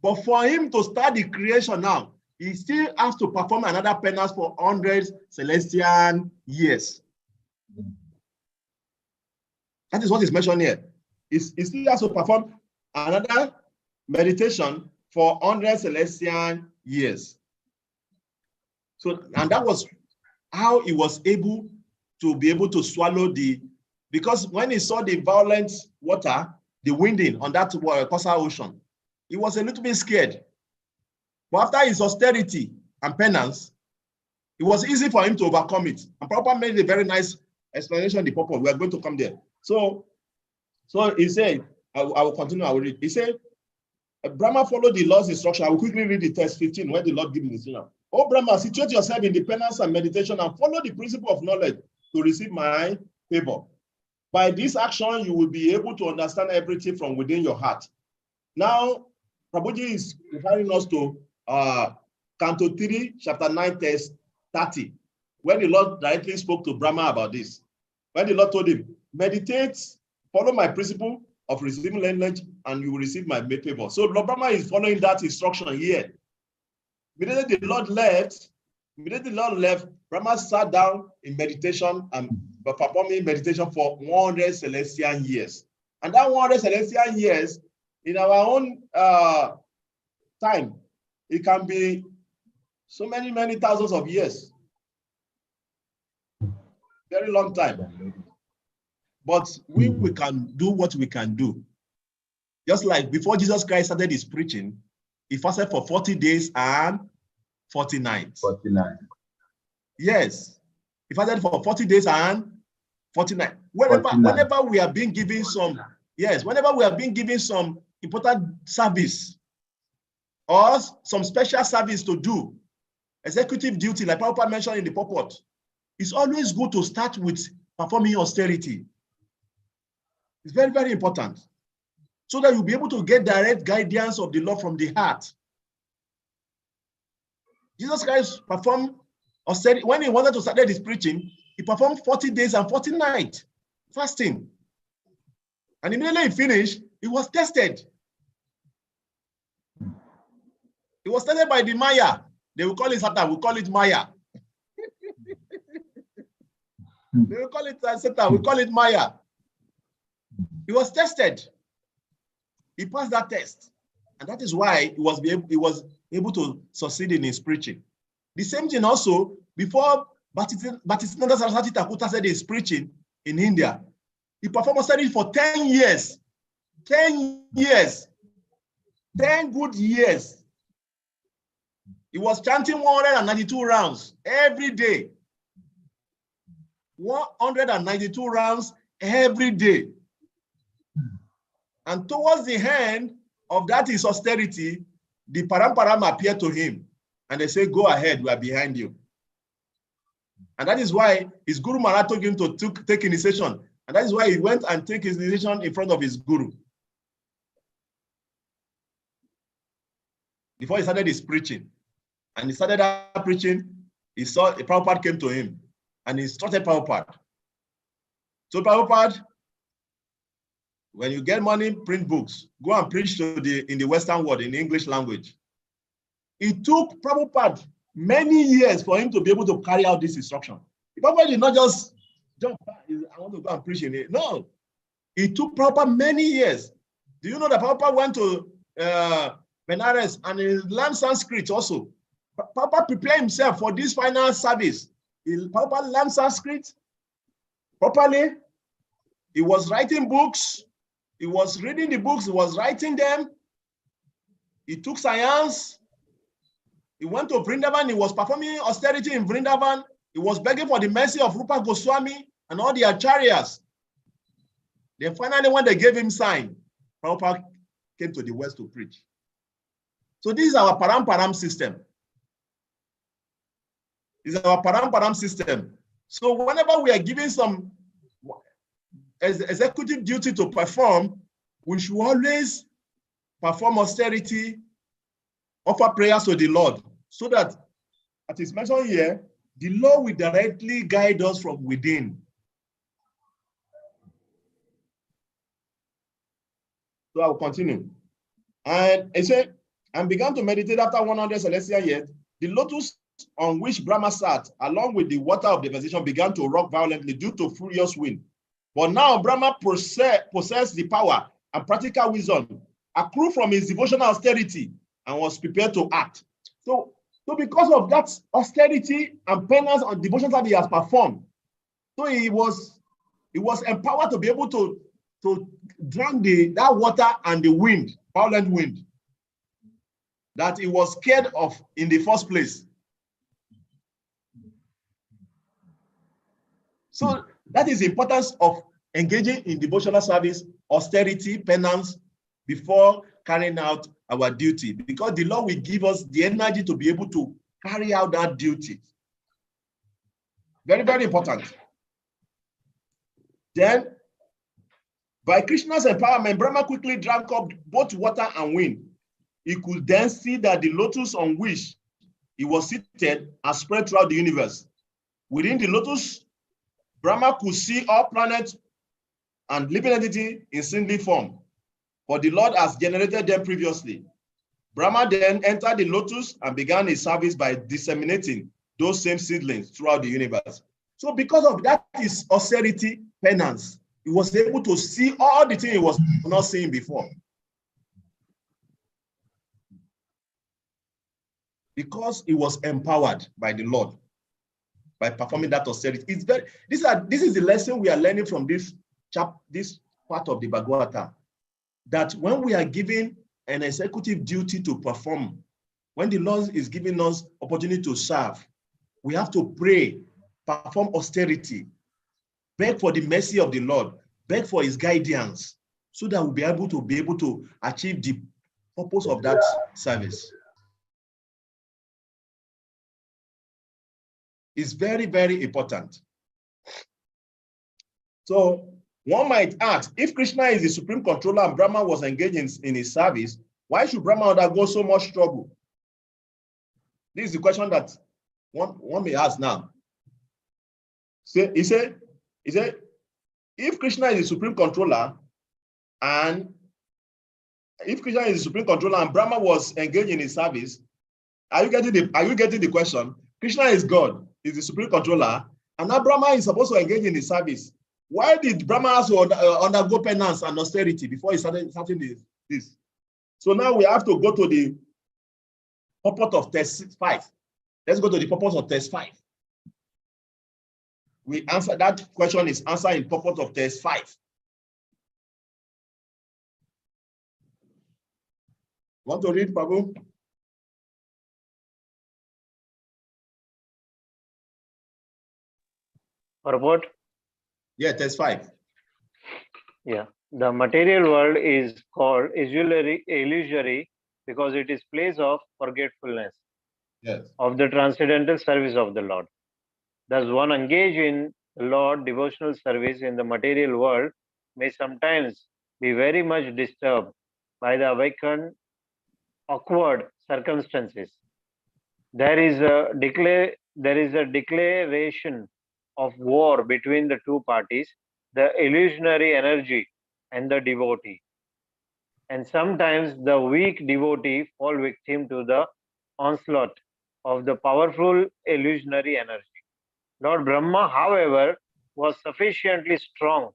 But for him to start the creation now, he still has to perform another penance for 100 celestial years. That is what is mentioned here. He still has to perform another meditation for 100 celestial years. So, and that was how he was able to swallow because when he saw the violent water, the winding on that coastal ocean, he was a little bit scared. But after his austerity and penance, it was easy for him to overcome it. And Prabhupada made a very nice explanation in the purport. We are going to come there. So he said, I will continue, I will read. He said, Brahma followed the Lord's instruction. I will quickly read the text 15 where the Lord gave the instruction. Oh, Brahma, situate yourself in the penance and meditation and follow the principle of knowledge to receive my favor. By this action, you will be able to understand everything from within your heart. Now, Prabhuji is referring us to Canto 3, chapter 9, text 30, when the Lord directly spoke to Brahma about this. When the Lord told him, meditate, follow my principle of receiving knowledge, and you will receive my favor. So Lord Brahma is following that instruction here. Immediately the Lord left, Brahma sat down in meditation and performing meditation for 100 celestial years. And that 100 celestial years, in our own time, it can be so many, many thousands of years. Very long time. But we can do what we can do. Just like before Jesus Christ started his preaching, he fasted for 40 days and 40 nights. 49. Yes. He fasted for 40 days and 40 nights. Whenever we are being given some, whenever we are being given some important service or some special service to do, executive duty, like Prabhupada mentioned in the purport, it's always good to start with performing austerity. It's very, very important. So that you'll be able to get direct guidance of the Lord from the heart. Jesus Christ performed austerity. When he wanted to start his preaching, he performed 40 days and 40 nights fasting. And immediately he finished, he was tested. He was tested by the Maya. They will call it Satan, we call it Maya. They will call it Satan, we call it Maya. He was tested. He passed that test. And that is why he was able to succeed in his preaching. The same thing also, before Bhattisinoda Saraswati Thakur started his preaching in India, he performed austerity for 10 years. 10 years. 10 good years. He was chanting 192 rounds every day. 192 rounds every day. And towards the end of that his austerity, the Paramparam appeared to him. And they say, go ahead, we are behind you. And that is why his Guru Maharaj told him to take initiation. And that is why he went and took his initiation in front of his Guru. Before he started his preaching. And he started that preaching, he saw a Prabhupada came to him. And he instructed Prabhupada. So Prabhupada, when you get money, print books. Go and preach in the Western world in the English language. It took Prabhupada many years for him to be able to carry out this instruction. Prabhupada did not just jump, I want to go and preach in it. No. It took Prabhupada many years. Do you know that Prabhupada went to Benares and he learned Sanskrit also? Prabhupada prepared himself for this final service. Prabhupada learned Sanskrit properly. He was writing books. He was reading the books. He was writing them. He took science. He went to Vrindavan. He was performing austerity in Vrindavan. He was begging for the mercy of Rupa Goswami and all the acharyas. Then finally, when they gave him sign, Prabhupada came to the West to preach. So this is our Paramparam system. This is our Paramparam system. So whenever we are given some executive duty to perform, we should always perform austerity, offer prayers to the Lord, so that, as is mentioned here, The law will directly guide us from within. So I will continue. And it said, and began to meditate after 100 celestial years. The lotus on which Brahma sat, along with the water of the vegetation, began to rock violently due to furious wind. But now Brahma possessed the power and practical wisdom accrued from his devotional austerity and was prepared to act. So because of that austerity and penance and devotion that he has performed, so he was empowered to be able to drown that water and the wind, violent wind, that he was scared of in the first place. So that is the importance of engaging in devotional service, austerity, penance, before carrying out our duty, because the Lord will give us the energy to be able to carry out that duty. Very, very important. Then, by Krishna's empowerment, Brahma quickly drank up both water and wind. He could then see that the lotus on which he was seated has spread throughout the universe. Within the lotus, Brahma could see all planets and living entity in singly form, for the Lord has generated them previously. Brahma then entered the lotus and began his service by disseminating those same seedlings throughout the universe. So because of that is austerity, penance, he was able to see all the things he was not seeing before. Because he was empowered by the Lord by performing that austerity. It's very, this is the lesson we are learning from this part of the Bhagavata, that when we are given an executive duty to perform, when the Lord is giving us opportunity to serve, we have to pray, perform austerity, beg for the mercy of the Lord, beg for his guidance, so that we'll be able to achieve the purpose of that service. It's very, very important. So one might ask, if Krishna is the supreme controller and Brahma was engaged in his service, why should Brahma undergo so much trouble? This is the question that one may ask now. He said, if Krishna is the supreme controller and Brahma was engaged in his service, are you getting the question? Krishna is God, is the supreme controller, and now Brahma is supposed to engage in his service. Why did Brahma also undergo penance and austerity before he started this? So now we have to go to the purport of test 5. Let's go to the purpose of test 5. We answer that question is answered in purport of test 5. Want to read, Prabhu? Purport? Yeah, test 5. Yeah. The material world is called illusory because it is place of forgetfulness, yes, of the transcendental service of the Lord. Thus, one engaged in Lord devotional service in the material world may sometimes be very much disturbed by the awakened awkward circumstances. There is a declaration of war between the two parties, the illusionary energy and the devotee. And sometimes the weak devotee fall victim to the onslaught of the powerful illusionary energy. Lord Brahma, however, was sufficiently strong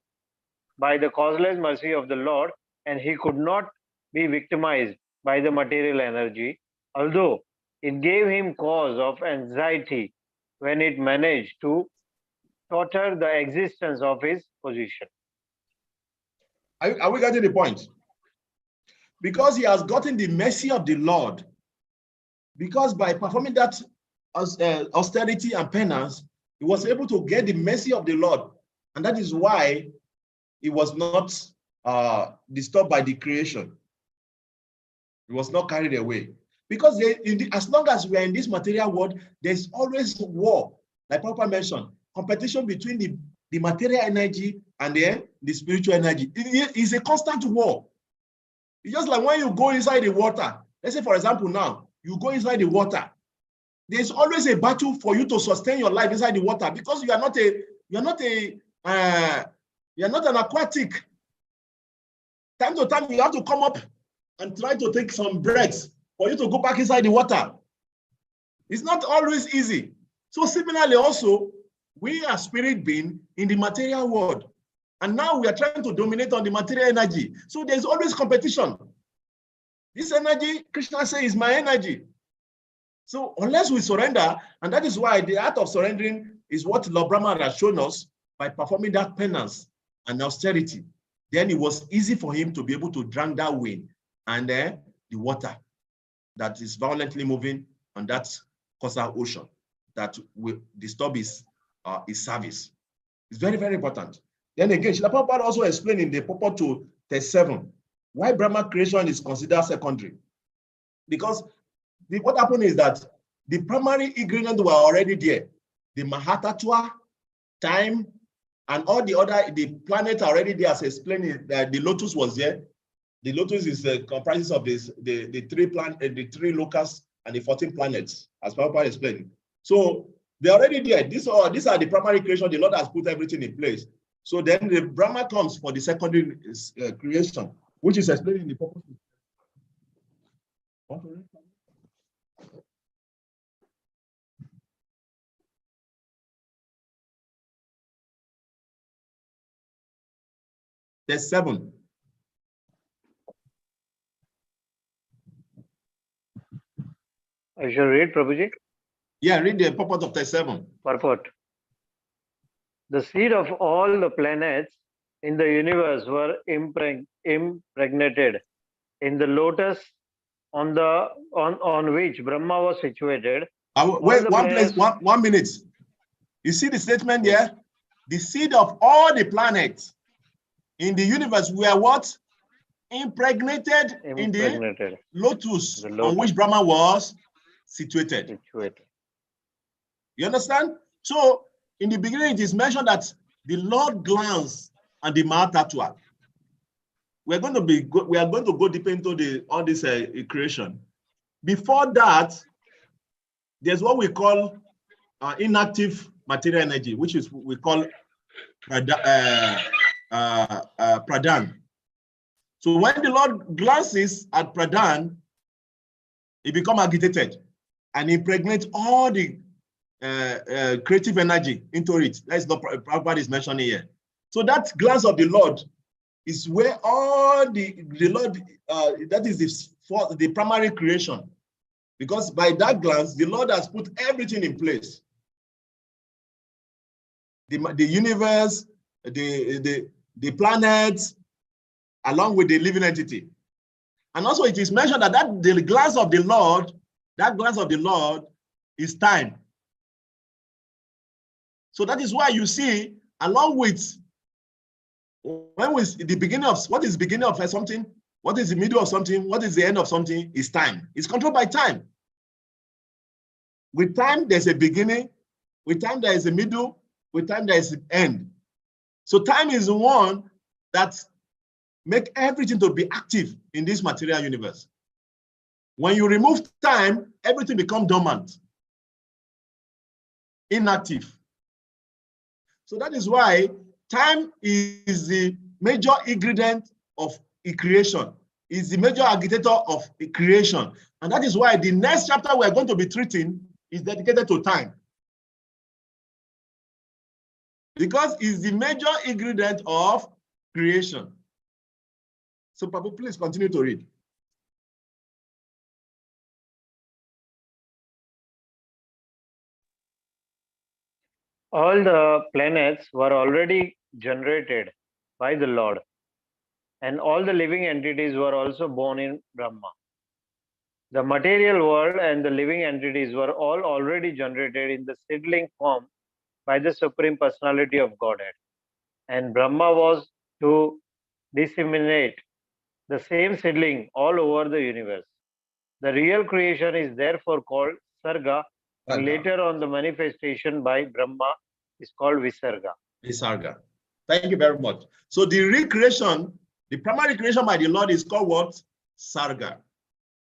by the causeless mercy of the Lord, and he could not be victimized by the material energy, although it gave him cause of anxiety when it managed to totter the existence of his position. Are we getting the point? Because he has gotten the mercy of the Lord, because by performing that austerity and penance, he was able to get the mercy of the Lord, and that is why he was not disturbed by the creation. He was not carried away. Because as long as we are in this material world, there's always war, like Papa mentioned, competition between the material energy and the spiritual energy. It is a constant war. It's just like when you go inside the water. Let's say, for example, now, you go inside the water there's always a battle for you to sustain your life inside the water, because you are not an aquatic. Time to time, you have to come up and try to take some breaths for you to go back inside the water. It's not always easy. So similarly also, we are spirit being in the material world. And now we are trying to dominate on the material energy. So there's always competition. This energy, Krishna says, is my energy. So unless we surrender, and that is why the art of surrendering is what Lord Brahma has shown us by performing that penance and austerity. Then it was easy for him to be able to drink that wind and the water that is violently moving on that coastal ocean that will disturb his service. It's very, very important. Then again, Srila Prabhupada also explained in the purport to text 7 why Brahma creation is considered secondary. Because what happened is that the primary ingredients were already there. The Mahatattva, time, and all the planets are already there, as explained that the lotus was there. The lotus is comprises of the 3 locusts and the 14 planets, as Prabhupada explained. So they're already there. These are the primary creation. The Lord has put everything in place. So then the Brahma comes for the secondary creation, which is explained in the purpose. There's 7. I shall read, Prabhuji. Yeah, read the purport of text 7. Purport. The seed of all the planets in the universe were impregnated in the lotus on which Brahma was situated. Wait, one minute. You see the statement there? The seed of all the planets in the universe were what? Impregnated in the lotus on which Brahma was situated. You understand? So in the beginning, it is mentioned that the Lord glanced at the Mahatattva. We are going to go deep into all this creation. Before that, there's what we call inactive material energy, which is we call Pradhan. So when the Lord glances at Pradhan, he becomes agitated and impregnates all the creative energy into it. That's not Prabhupada is mentioning here. So that glance of the Lord is where all the Lord, that is the primary creation. Because by that glance, the Lord has put everything in place. The universe, the planets, along with the living entity. And also it is mentioned that the glance of the Lord, is time. So that is why you see, along with the beginning of what is the beginning of something, what is the middle of something, what is the end of something, is time. It's controlled by time. With time, there's a beginning. With time, there is a middle. With time, there is an end. So time is the one that makes everything to be active in this material universe. When you remove time, everything becomes dormant, inactive. So that is why time is the major ingredient of creation, is the major agitator of creation. And that is why the next chapter we are going to be treating is dedicated to time. Because it's the major ingredient of creation. So, Prabhu, please continue to read. All the planets were already generated by the Lord, and all the living entities were also born in Brahma. The material world and the living entities were all already generated in the seedling form by the Supreme Personality of Godhead. And Brahma was to disseminate the same seedling all over the universe. The real creation is therefore called Sarga, and later on the manifestation by Brahma is called Visarga. Visarga. Thank you very much. So the recreation, the primary creation by the Lord is called what? Sarga.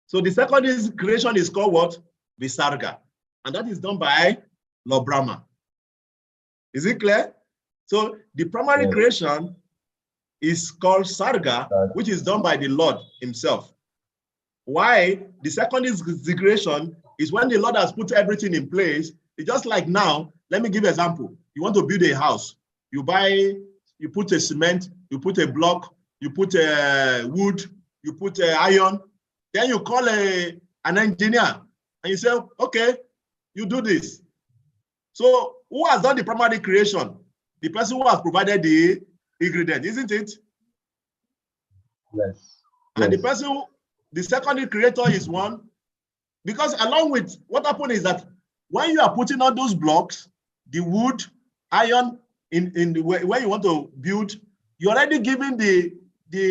So the second creation is called what? Visarga. And that is done by Lord Brahma. Is it clear? So the primary creation is called Sarga, which is done by the Lord himself. Why? The second creation is when the Lord has put everything in place. It's just like now, let me give you an example. You want to build a house. You put a cement, you put a block, you put a wood, you put a iron, then you call an engineer and you say, okay, you do this. So who has done the primary creation? The person who has provided the ingredient, isn't it? Yes. And the person, the secondary creator is one, because along with what happened is that when you are putting on those blocks, the wood, iron, in the way where you want to build, you're already giving the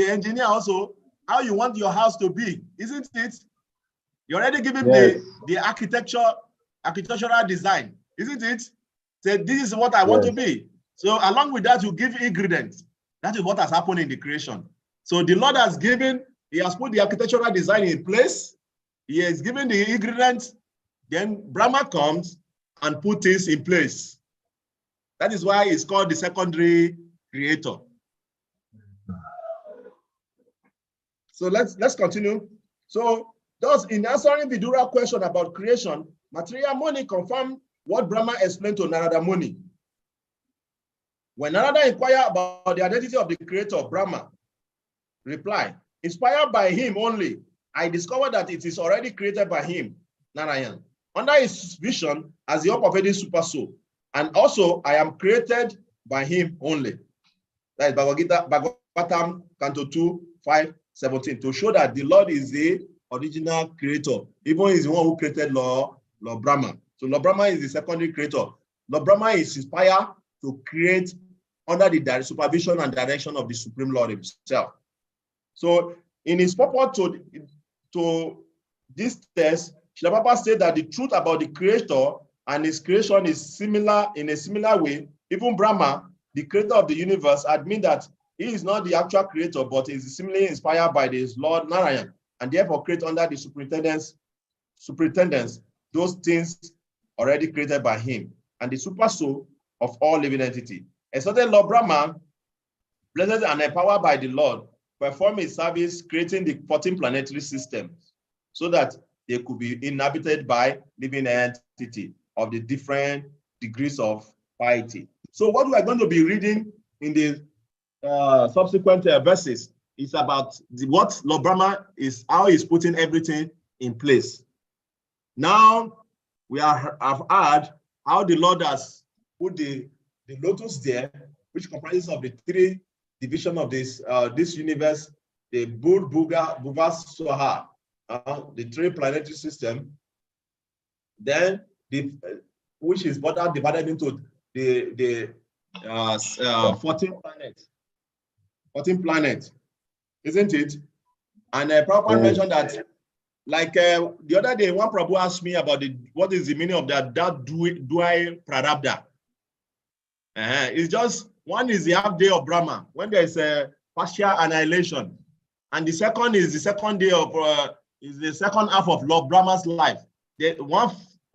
engineer also how you want your house to be, isn't it? You're already giving the architectural design, isn't it? Say, this is what I want to be. So along with that, you give ingredients. That is what has happened in the creation. So the Lord has given, he has put the architectural design in place. He has given the ingredients. Then Brahma comes and puts this in place. That is why it's called the secondary creator. So let's continue. So thus, in answering the Dura question about creation, material money confirmed what Brahma explained to Narada Muni. When Narada inquired about the identity of the creator, Brahma replied, inspired by him only, I discovered that it is already created by him, Narayan, under his vision as the all-pervading super soul. And also, I am created by him only. That is Bhagavatam, Canto 2, 5, 17, to show that the Lord is the original creator. Even is the one who created Lord Brahma. So Lord Brahma is the secondary creator. Lord Brahma is inspired to create under the supervision and direction of the Supreme Lord himself. So in his purport to this text, Srila Prabhupada said that the truth about the creator and his creation is similar in a similar way. Even Brahma, the creator of the universe, admit that he is not the actual creator, but is similarly inspired by his Lord Narayan, and therefore create under the superintendence those things already created by him, and the super soul of all living entity. A certain Lord Brahma, blessed and empowered by the Lord, performed his service creating the 14 planetary systems so that they could be inhabited by living entity of the different degrees of piety. So what we are going to be reading in the subsequent verses is about what Lord Brahma is, how he's putting everything in place. Now we have heard how the Lord has put the lotus there, which comprises of the three divisions of this universe, the Bud, Buga, Bhuva, Soha, the three planetary system. Then which is divided into the 14 planets. 14 planets, isn't it? And Prabhupada mentioned that, like the other day, one Prabhu asked me about what is the meaning of that Dwai Prarabdha. It's just, one is the half day of Brahma, when there's a partial annihilation. And the second is the second day of, is the second half of Lord Brahma's life. The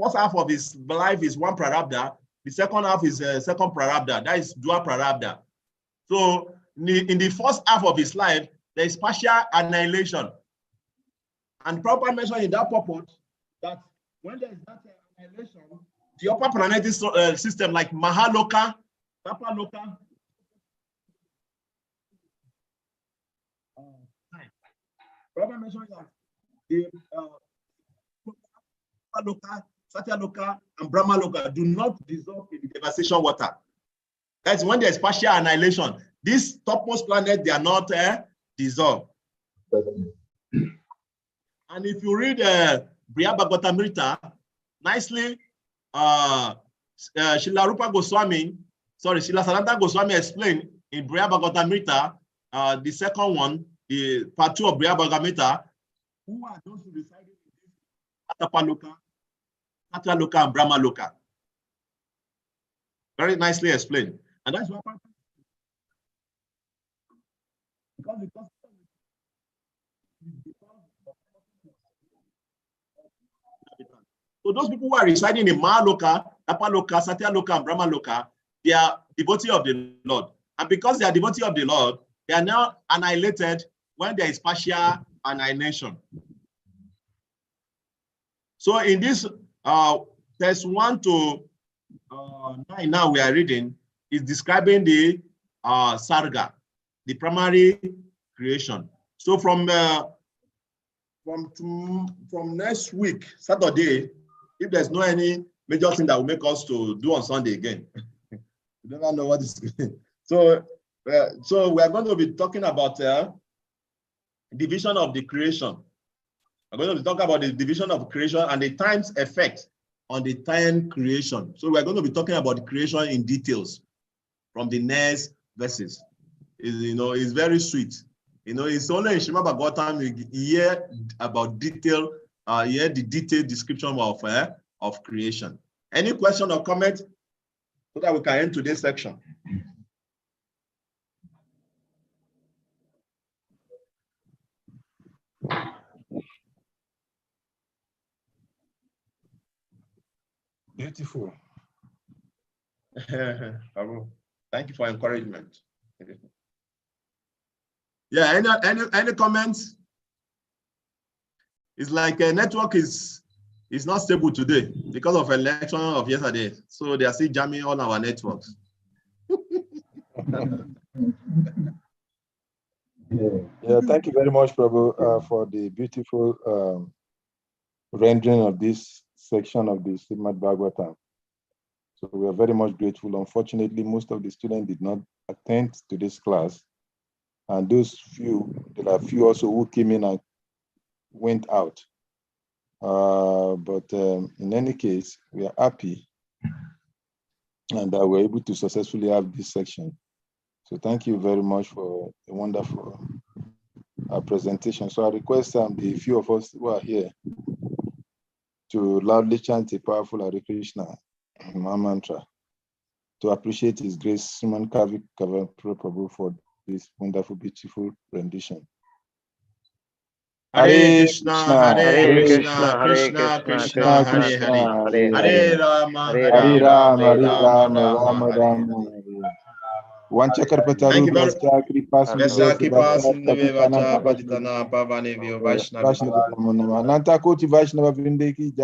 first half of his life is one Prarabdha. The second half is second Prarabdha. That is Dwa Prarabdha. So in the first half of his life, there is partial annihilation. And Prabhupada mentioned in that purport that when there is that annihilation, the upper planetary system like Mahaloka, Tapaloka, Prabhupada mentioned that the Loka, Satyaloka, and Brahmaloka do not dissolve in the devastation water. That's when there's partial annihilation. These topmost planets, they are not dissolved. And if you read Bhagavatamrita, nicely, Srila Rupa Goswami, Srila Sanatana Goswami explained in Bhagavatamrita, the second one, the part 2 of Bhagavatamrita, who are those who reside in Atapaloka, Satyaloka, and Brahmaloka. Very nicely explained. And that's why So those people who are residing in Mahaloka, Apaloka, Satyaloka, and Brahmaloka, they are devotee of the Lord. And because they are devotee of the Lord, they are now annihilated when there is partial annihilation. So in this verse 1 to 9 now we are reading is describing the Sarga, the primary creation. So from next week, Saturday, if there's no any major thing that will make us to do on Sunday again, we never know what is. So we are going to be talking about division of the creation. We're going to be talking about the division of creation and the time's effect on the time creation. So we're going to be talking about the creation in details from the next verses. It's very sweet. It's only in Shema Bhagavatam you hear about detail, hear the detailed description of creation. Any question or comment so that we can end today's section? Beautiful. Thank you for encouragement. Yeah, any comments? It's like a network is not stable today because of election of yesterday. So they are still jamming all our networks. Yeah, thank you very much, Prabhu, for the beautiful rendering of this section of the Srimad Bhagavatam. So we are very much grateful. Unfortunately, most of the students did not attend to this class. And those few, there are few also who came in and went out. But in any case, we are happy and that we're able to successfully have this section. So thank you very much for a wonderful presentation. So I request the few of us who are here to loudly chant a powerful Hare Krishna mantra to appreciate His grace, Sriman Kavikarnapura Prabhu, for this wonderful, beautiful rendition. Hare Krishna, Hare Krishna, Krishna, Krishna, Krishna Hare Krishna, Hare, Hare Hare Rama, Hare Hare Rama, Hare Rama, Rama, Rama Hare Hare. Rama. Vanchakarpataru Thank you very Bhascha Kripa Vesaki Sindhu Pasinave Vacha Patitana Pavane Vyo Vaishnava. Vaishnava Nanta Koti Vaishnava Vindeki